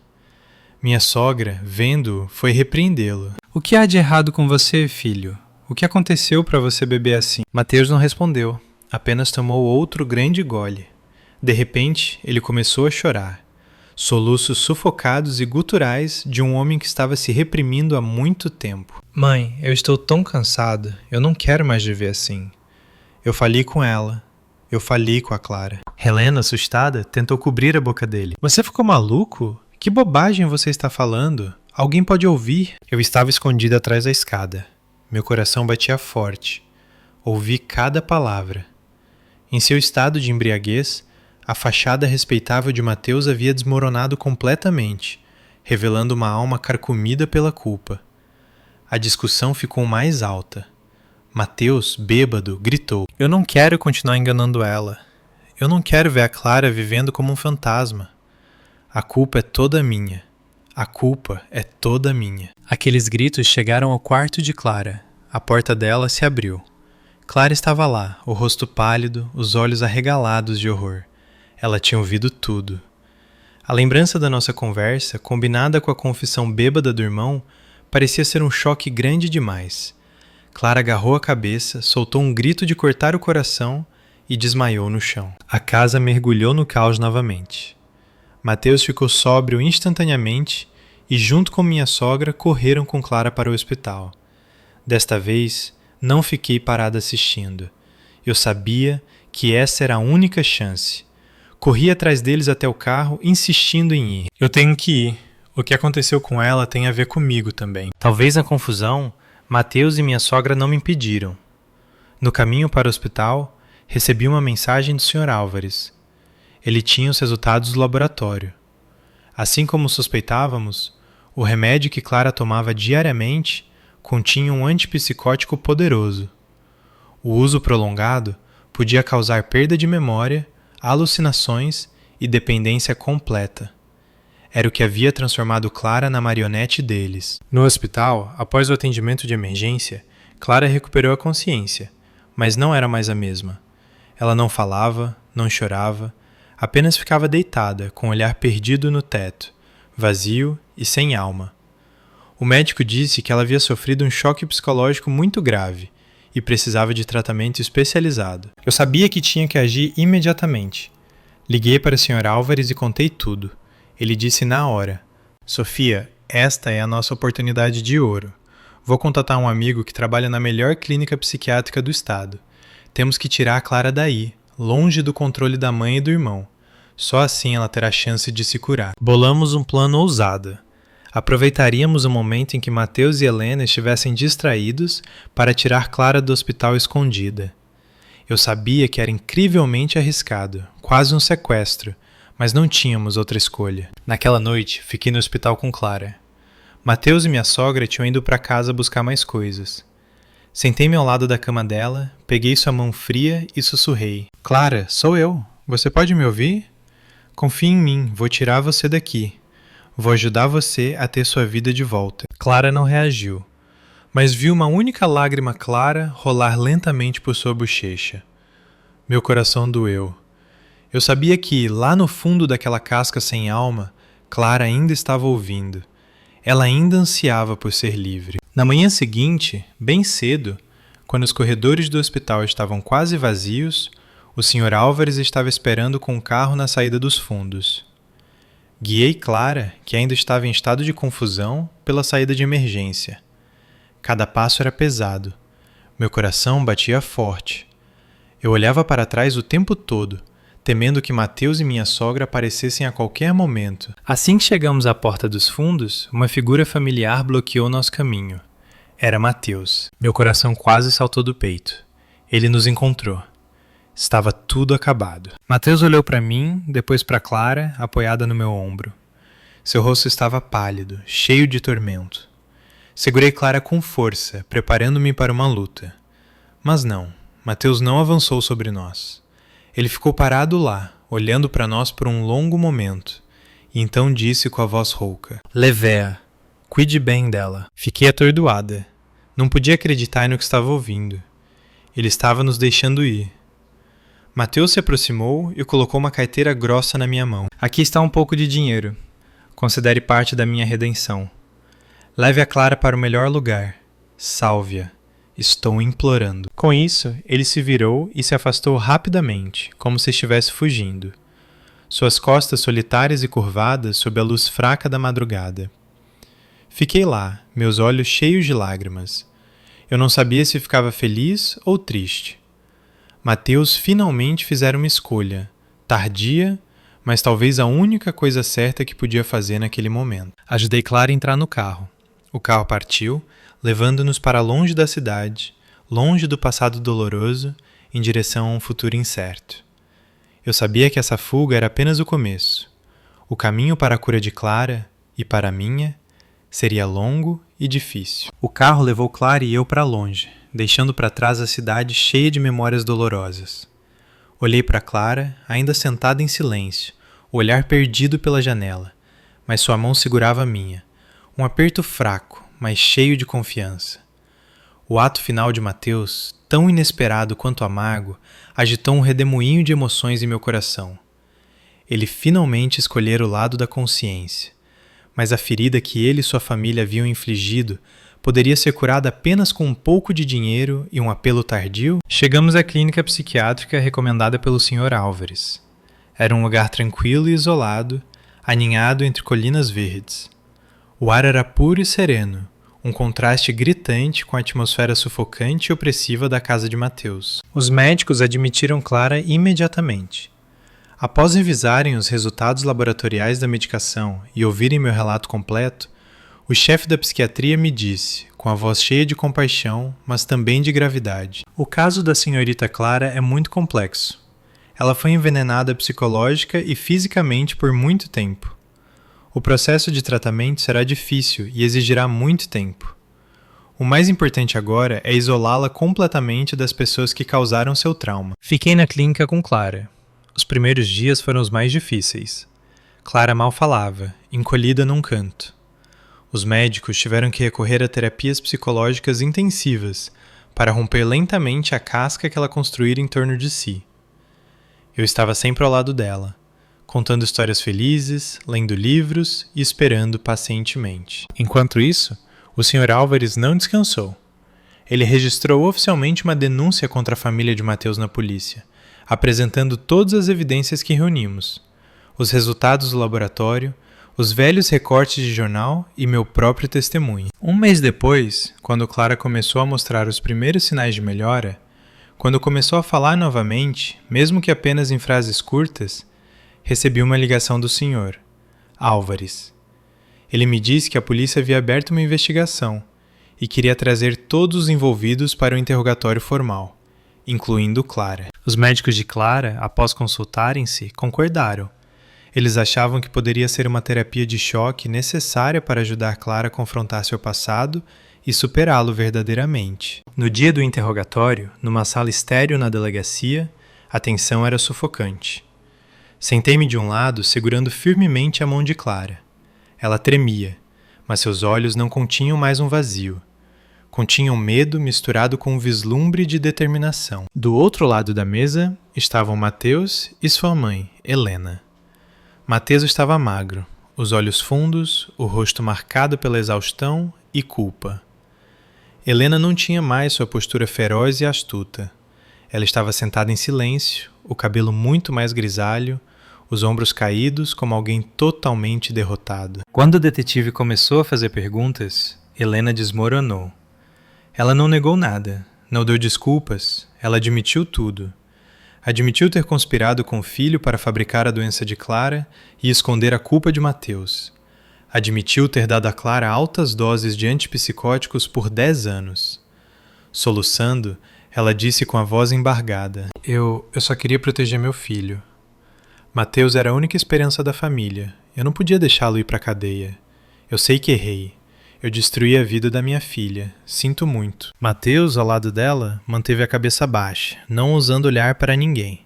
Minha sogra, vendo-o, foi repreendê-lo. O que há de errado com você, filho? O que aconteceu para você beber assim? Mateus não respondeu, apenas tomou outro grande gole. De repente, ele começou a chorar. Soluços sufocados e guturais de um homem que estava se reprimindo há muito tempo. Mãe, eu estou tão cansado, eu não quero mais viver assim. Eu falei com ela. Eu falei com a Clara. Helena, assustada, tentou cobrir a boca dele. Você ficou maluco? Que bobagem você está falando? Alguém pode ouvir. Eu estava escondido atrás da escada. Meu coração batia forte. Ouvi cada palavra. Em seu estado de embriaguez, a fachada respeitável de Mateus havia desmoronado completamente, revelando uma alma carcomida pela culpa. A discussão ficou mais alta. Mateus, bêbado, gritou. Eu não quero continuar enganando ela. Eu não quero ver a Clara vivendo como um fantasma. A culpa é toda minha. A culpa é toda minha. Aqueles gritos chegaram ao quarto de Clara. A porta dela se abriu. Clara estava lá, o rosto pálido, os olhos arregalados de horror. Ela tinha ouvido tudo. A lembrança da nossa conversa, combinada com a confissão bêbada do irmão, parecia ser um choque grande demais. Clara agarrou a cabeça, soltou um grito de cortar o coração e desmaiou no chão. A casa mergulhou no caos novamente. Mateus ficou sóbrio instantaneamente e, junto com minha sogra, correram com Clara para o hospital. Desta vez, não fiquei parada assistindo. Eu sabia que essa era a única chance. Corri atrás deles até o carro, insistindo em ir. Eu tenho que ir. O que aconteceu com ela tem a ver comigo também. Talvez na confusão, Mateus e minha sogra não me impediram. No caminho para o hospital, recebi uma mensagem do Sr. Álvares. Ele tinha os resultados do laboratório. Assim como suspeitávamos, o remédio que Clara tomava diariamente continha um antipsicótico poderoso. O uso prolongado podia causar perda de memória, alucinações e dependência completa. Era o que havia transformado Clara na marionete deles. No hospital, após o atendimento de emergência, Clara recuperou a consciência, mas não era mais a mesma. Ela não falava, não chorava, apenas ficava deitada, com o olhar perdido no teto, vazio e sem alma. O médico disse que ela havia sofrido um choque psicológico muito grave e precisava de tratamento especializado. Eu sabia que tinha que agir imediatamente. Liguei para o Sr. Álvares e contei tudo. Ele disse na hora: Sofia, esta é a nossa oportunidade de ouro. Vou contatar um amigo que trabalha na melhor clínica psiquiátrica do estado. Temos que tirar a Clara daí, longe do controle da mãe e do irmão. Só assim ela terá chance de se curar. Bolamos um plano ousado. Aproveitaríamos o momento em que Mateus e Helena estivessem distraídos para tirar Clara do hospital escondida. Eu sabia que era incrivelmente arriscado, quase um sequestro, mas não tínhamos outra escolha. Naquela noite, fiquei no hospital com Clara. Mateus e minha sogra tinham ido para casa buscar mais coisas. Sentei-me ao lado da cama dela, peguei sua mão fria e sussurrei: Clara, sou eu. Você pode me ouvir? Confie em mim, vou tirar você daqui. Vou ajudar você a ter sua vida de volta. Clara não reagiu, mas vi uma única lágrima clara rolar lentamente por sua bochecha. Meu coração doeu. Eu sabia que, lá no fundo daquela casca sem alma, Clara ainda estava ouvindo. Ela ainda ansiava por ser livre. Na manhã seguinte, bem cedo, quando os corredores do hospital estavam quase vazios, o Sr. Álvares estava esperando com o carro na saída dos fundos. Guiei Clara, que ainda estava em estado de confusão, pela saída de emergência. Cada passo era pesado. Meu coração batia forte. Eu olhava para trás o tempo todo, temendo que Mateus e minha sogra aparecessem a qualquer momento. Assim que chegamos à porta dos fundos, uma figura familiar bloqueou nosso caminho. Era Mateus. Meu coração quase saltou do peito. Ele nos encontrou. Estava tudo acabado. Mateus olhou para mim, depois para Clara, apoiada no meu ombro. Seu rosto estava pálido, cheio de tormento. Segurei Clara com força, preparando-me para uma luta. Mas não, Mateus não avançou sobre nós. Ele ficou parado lá, olhando para nós por um longo momento, e então disse com a voz rouca: Levée, cuide bem dela. Fiquei atordoada. Não podia acreditar no que estava ouvindo. Ele estava nos deixando ir. Mateus se aproximou e colocou uma carteira grossa na minha mão. Aqui está um pouco de dinheiro. Considere parte da minha redenção. Leve a Clara para o melhor lugar. Salve-a. Estou implorando. Com isso, ele se virou e se afastou rapidamente, como se estivesse fugindo. Suas costas solitárias e curvadas sob a luz fraca da madrugada. Fiquei lá, meus olhos cheios de lágrimas. Eu não sabia se ficava feliz ou triste. Mateus finalmente fizera uma escolha, tardia, mas talvez a única coisa certa que podia fazer naquele momento. Ajudei Clara a entrar no carro. O carro partiu, levando-nos para longe da cidade, longe do passado doloroso, em direção a um futuro incerto. Eu sabia que essa fuga era apenas o começo. O caminho para a cura de Clara, e para a minha, seria longo e difícil. O carro levou Clara e eu para longe, deixando para trás a cidade cheia de memórias dolorosas. Olhei para Clara, ainda sentada em silêncio, o olhar perdido pela janela, mas sua mão segurava a minha. Um aperto fraco, mas cheio de confiança. O ato final de Mateus, tão inesperado quanto amargo, agitou um redemoinho de emoções em meu coração. Ele finalmente escolhera o lado da consciência, mas a ferida que ele e sua família haviam infligido poderia ser curada apenas com um pouco de dinheiro e um apelo tardio? Chegamos à clínica psiquiátrica recomendada pelo Sr. Álvares. Era um lugar tranquilo e isolado, aninhado entre colinas verdes. O ar era puro e sereno, um contraste gritante com a atmosfera sufocante e opressiva da casa de Mateus. Os médicos admitiram Clara imediatamente. Após revisarem os resultados laboratoriais da medicação e ouvirem meu relato completo, o chefe da psiquiatria me disse, com a voz cheia de compaixão, mas também de gravidade: o caso da senhorita Clara é muito complexo. Ela foi envenenada psicológica e fisicamente por muito tempo. O processo de tratamento será difícil e exigirá muito tempo. O mais importante agora é isolá-la completamente das pessoas que causaram seu trauma. Fiquei na clínica com Clara. Os primeiros dias foram os mais difíceis. Clara mal falava, encolhida num canto. Os médicos tiveram que recorrer a terapias psicológicas intensivas para romper lentamente a casca que ela construíra em torno de si. Eu estava sempre ao lado dela, contando histórias felizes, lendo livros e esperando pacientemente. Enquanto isso, o Sr. Álvares não descansou. Ele registrou oficialmente uma denúncia contra a família de Mateus na polícia, apresentando todas as evidências que reunimos, os resultados do laboratório, os velhos recortes de jornal e meu próprio testemunho. Um mês depois, quando Clara começou a mostrar os primeiros sinais de melhora, quando começou a falar novamente, mesmo que apenas em frases curtas, recebi uma ligação do Sr. Álvares. Ele me disse que a polícia havia aberto uma investigação e queria trazer todos os envolvidos para o interrogatório formal, incluindo Clara. Os médicos de Clara, após consultarem-se, concordaram. Eles achavam que poderia ser uma terapia de choque necessária para ajudar Clara a confrontar seu passado e superá-lo verdadeiramente. No dia do interrogatório, numa sala estéril na delegacia, a tensão era sufocante. Sentei-me de um lado, segurando firmemente a mão de Clara. Ela tremia, mas seus olhos não continham mais um vazio. Continham medo misturado com um vislumbre de determinação. Do outro lado da mesa estavam Mateus e sua mãe, Helena. Mateus estava magro, os olhos fundos, o rosto marcado pela exaustão e culpa. Helena não tinha mais sua postura feroz e astuta. Ela estava sentada em silêncio, o cabelo muito mais grisalho, os ombros caídos como alguém totalmente derrotado. Quando o detetive começou a fazer perguntas, Helena desmoronou. Ela não negou nada, não deu desculpas, ela admitiu tudo. Admitiu ter conspirado com o filho para fabricar a doença de Clara e esconder a culpa de Mateus. Admitiu ter dado a Clara altas doses de antipsicóticos por 10 anos. Soluçando, ela disse com a voz embargada: Eu só queria proteger meu filho. Mateus era a única esperança da família. Eu não podia deixá-lo ir para a cadeia. Eu sei que errei. Eu destruí a vida da minha filha. Sinto muito. Mateus, ao lado dela, manteve a cabeça baixa, não ousando olhar para ninguém.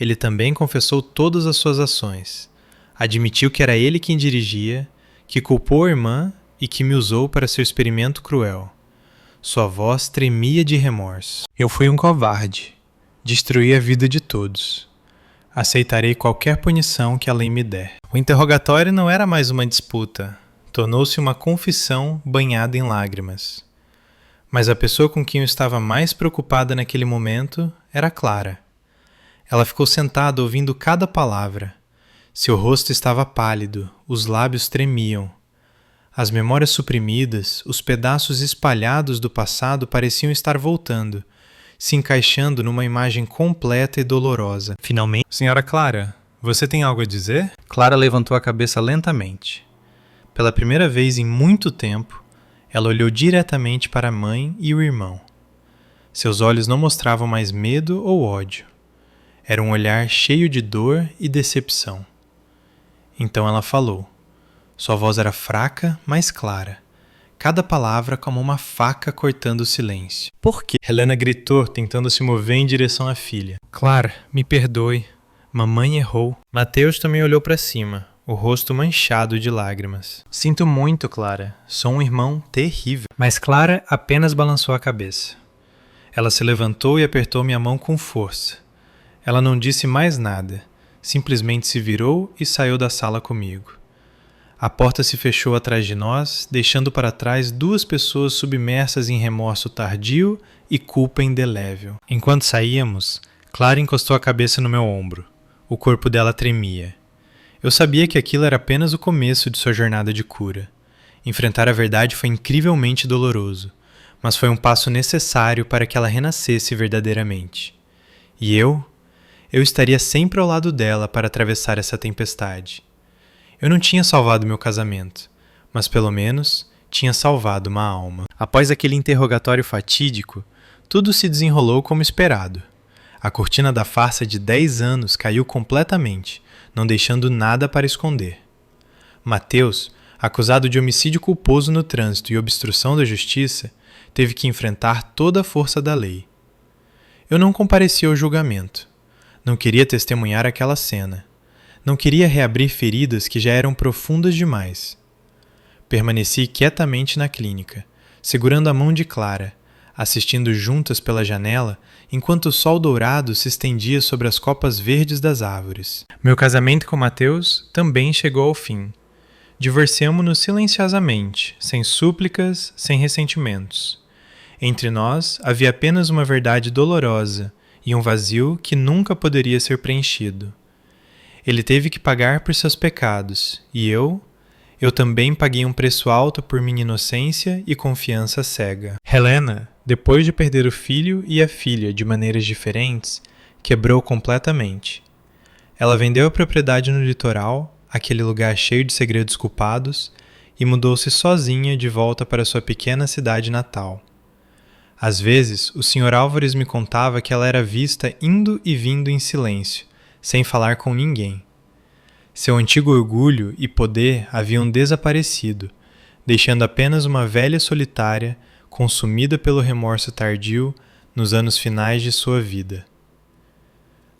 Ele também confessou todas as suas ações. Admitiu que era ele quem dirigia, que culpou a irmã e que me usou para seu experimento cruel. Sua voz tremia de remorso. Eu fui um covarde. Destruí a vida de todos. Aceitarei qualquer punição que a lei me der. O interrogatório não era mais uma disputa. Tornou-se uma confissão banhada em lágrimas. Mas a pessoa com quem eu estava mais preocupada naquele momento era Clara. Ela ficou sentada ouvindo cada palavra. Seu rosto estava pálido, os lábios tremiam. As memórias suprimidas, os pedaços espalhados do passado pareciam estar voltando, se encaixando numa imagem completa e dolorosa. Finalmente, Senhora Clara, você tem algo a dizer? Clara levantou a cabeça lentamente. Pela primeira vez em muito tempo, ela olhou diretamente para a mãe e o irmão. Seus olhos não mostravam mais medo ou ódio. Era um olhar cheio de dor e decepção. Então ela falou. Sua voz era fraca, mas clara. Cada palavra como uma faca cortando o silêncio. Por quê? Helena gritou, tentando se mover em direção à filha. Clara, me perdoe. Mamãe errou. Mateus também olhou para cima, o rosto manchado de lágrimas. Sinto muito, Clara. Sou um irmão terrível. Mas Clara apenas balançou a cabeça. Ela se levantou e apertou minha mão com força. Ela não disse mais nada. Simplesmente se virou e saiu da sala comigo. A porta se fechou atrás de nós, deixando para trás 2 pessoas submersas em remorso tardio e culpa indelével. Enquanto saíamos, Clara encostou a cabeça no meu ombro. O corpo dela tremia. Eu sabia que aquilo era apenas o começo de sua jornada de cura. Enfrentar a verdade foi incrivelmente doloroso, mas foi um passo necessário para que ela renascesse verdadeiramente. E eu estaria sempre ao lado dela para atravessar essa tempestade. Eu não tinha salvado meu casamento, mas pelo menos tinha salvado uma alma. Após aquele interrogatório fatídico, tudo se desenrolou como esperado. A cortina da farsa de 10 anos caiu completamente, não deixando nada para esconder. Mateus, acusado de homicídio culposo no trânsito e obstrução da justiça, teve que enfrentar toda a força da lei. Eu não compareci ao julgamento. Não queria testemunhar aquela cena. Não queria reabrir feridas que já eram profundas demais. Permaneci quietamente na clínica, segurando a mão de Clara, assistindo juntas pela janela enquanto o sol dourado se estendia sobre as copas verdes das árvores. Meu casamento com Mateus também chegou ao fim. Divorciamo-nos silenciosamente, sem súplicas, sem ressentimentos. Entre nós havia apenas uma verdade dolorosa e um vazio que nunca poderia ser preenchido. Ele teve que pagar por seus pecados, e eu também paguei um preço alto por minha inocência e confiança cega. Helena, depois de perder o filho e a filha de maneiras diferentes, quebrou completamente. Ela vendeu a propriedade no litoral, aquele lugar cheio de segredos culpados, e mudou-se sozinha de volta para sua pequena cidade natal. Às vezes, o Sr. Álvares me contava que ela era vista indo e vindo em silêncio, sem falar com ninguém. Seu antigo orgulho e poder haviam desaparecido, deixando apenas uma velha solitária, consumida pelo remorso tardio nos anos finais de sua vida.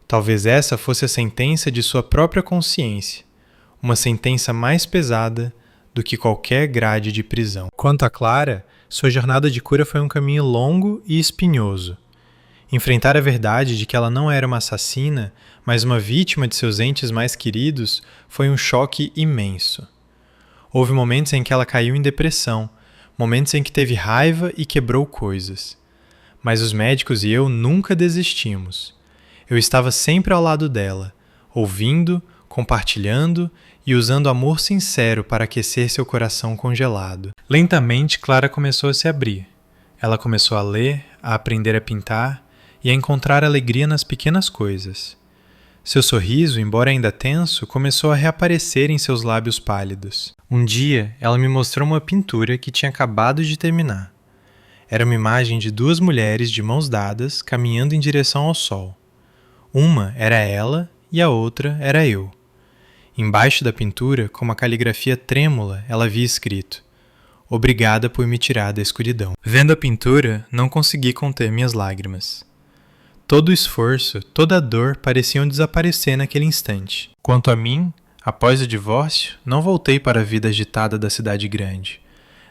Talvez essa fosse a sentença de sua própria consciência, uma sentença mais pesada do que qualquer grade de prisão. Quanto a Clara, sua jornada de cura foi um caminho longo e espinhoso. Enfrentar a verdade de que ela não era uma assassina, mas uma vítima de seus entes mais queridos, foi um choque imenso. Houve momentos em que ela caiu em depressão, momentos em que teve raiva e quebrou coisas. Mas os médicos e eu nunca desistimos. Eu estava sempre ao lado dela, ouvindo, compartilhando e usando amor sincero para aquecer seu coração congelado. Lentamente, Clara começou a se abrir. Ela começou a ler, a aprender a pintar e a encontrar alegria nas pequenas coisas. Seu sorriso, embora ainda tenso, começou a reaparecer em seus lábios pálidos. Um dia, ela me mostrou uma pintura que tinha acabado de terminar. Era uma imagem de 2 mulheres de mãos dadas caminhando em direção ao sol. Uma era ela e a outra era eu. Embaixo da pintura, com uma caligrafia trêmula, ela havia escrito: "Obrigada por me tirar da escuridão." Vendo a pintura, não consegui conter minhas lágrimas. Todo o esforço, toda a dor pareciam desaparecer naquele instante. Quanto a mim, após o divórcio, não voltei para a vida agitada da cidade grande.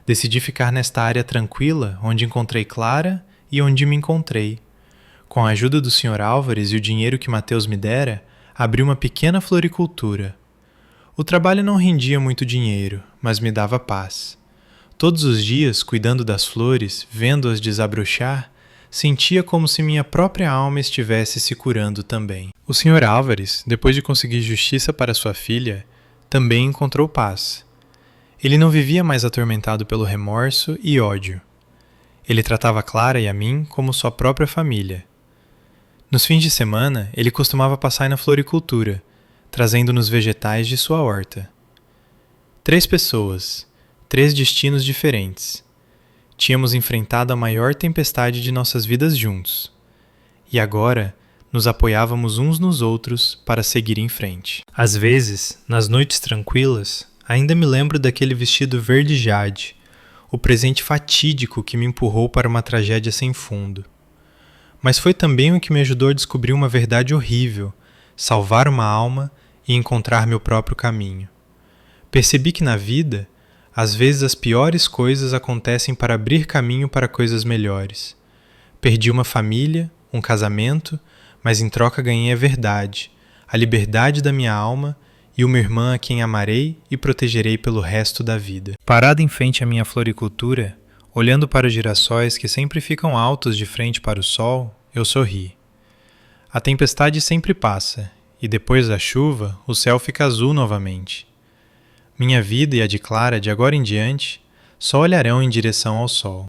Decidi ficar nesta área tranquila, onde encontrei Clara e onde me encontrei. Com a ajuda do Sr. Álvares e o dinheiro que Mateus me dera, abri uma pequena floricultura. O trabalho não rendia muito dinheiro, mas me dava paz. Todos os dias, cuidando das flores, vendo-as desabrochar, sentia como se minha própria alma estivesse se curando também. O Sr. Álvares, depois de conseguir justiça para sua filha, também encontrou paz. Ele não vivia mais atormentado pelo remorso e ódio. Ele tratava Clara e a mim como sua própria família. Nos fins de semana, ele costumava passar na floricultura, trazendo-nos vegetais de sua horta. 3 pessoas, 3 destinos diferentes. Tínhamos enfrentado a maior tempestade de nossas vidas juntos. E agora, nos apoiávamos uns nos outros para seguir em frente. Às vezes, nas noites tranquilas, ainda me lembro daquele vestido verde jade, o presente fatídico que me empurrou para uma tragédia sem fundo. Mas foi também o que me ajudou a descobrir uma verdade horrível, salvar uma alma e encontrar meu próprio caminho. Percebi que na vida, às vezes as piores coisas acontecem para abrir caminho para coisas melhores. Perdi uma família, um casamento, mas em troca ganhei a verdade, a liberdade da minha alma e uma irmã a quem amarei e protegerei pelo resto da vida. Parado em frente à minha floricultura, olhando para os girassóis que sempre ficam altos de frente para o sol, eu sorri. A tempestade sempre passa, e depois da chuva, o céu fica azul novamente. Minha vida e a de Clara, de agora em diante, só olharão em direção ao sol.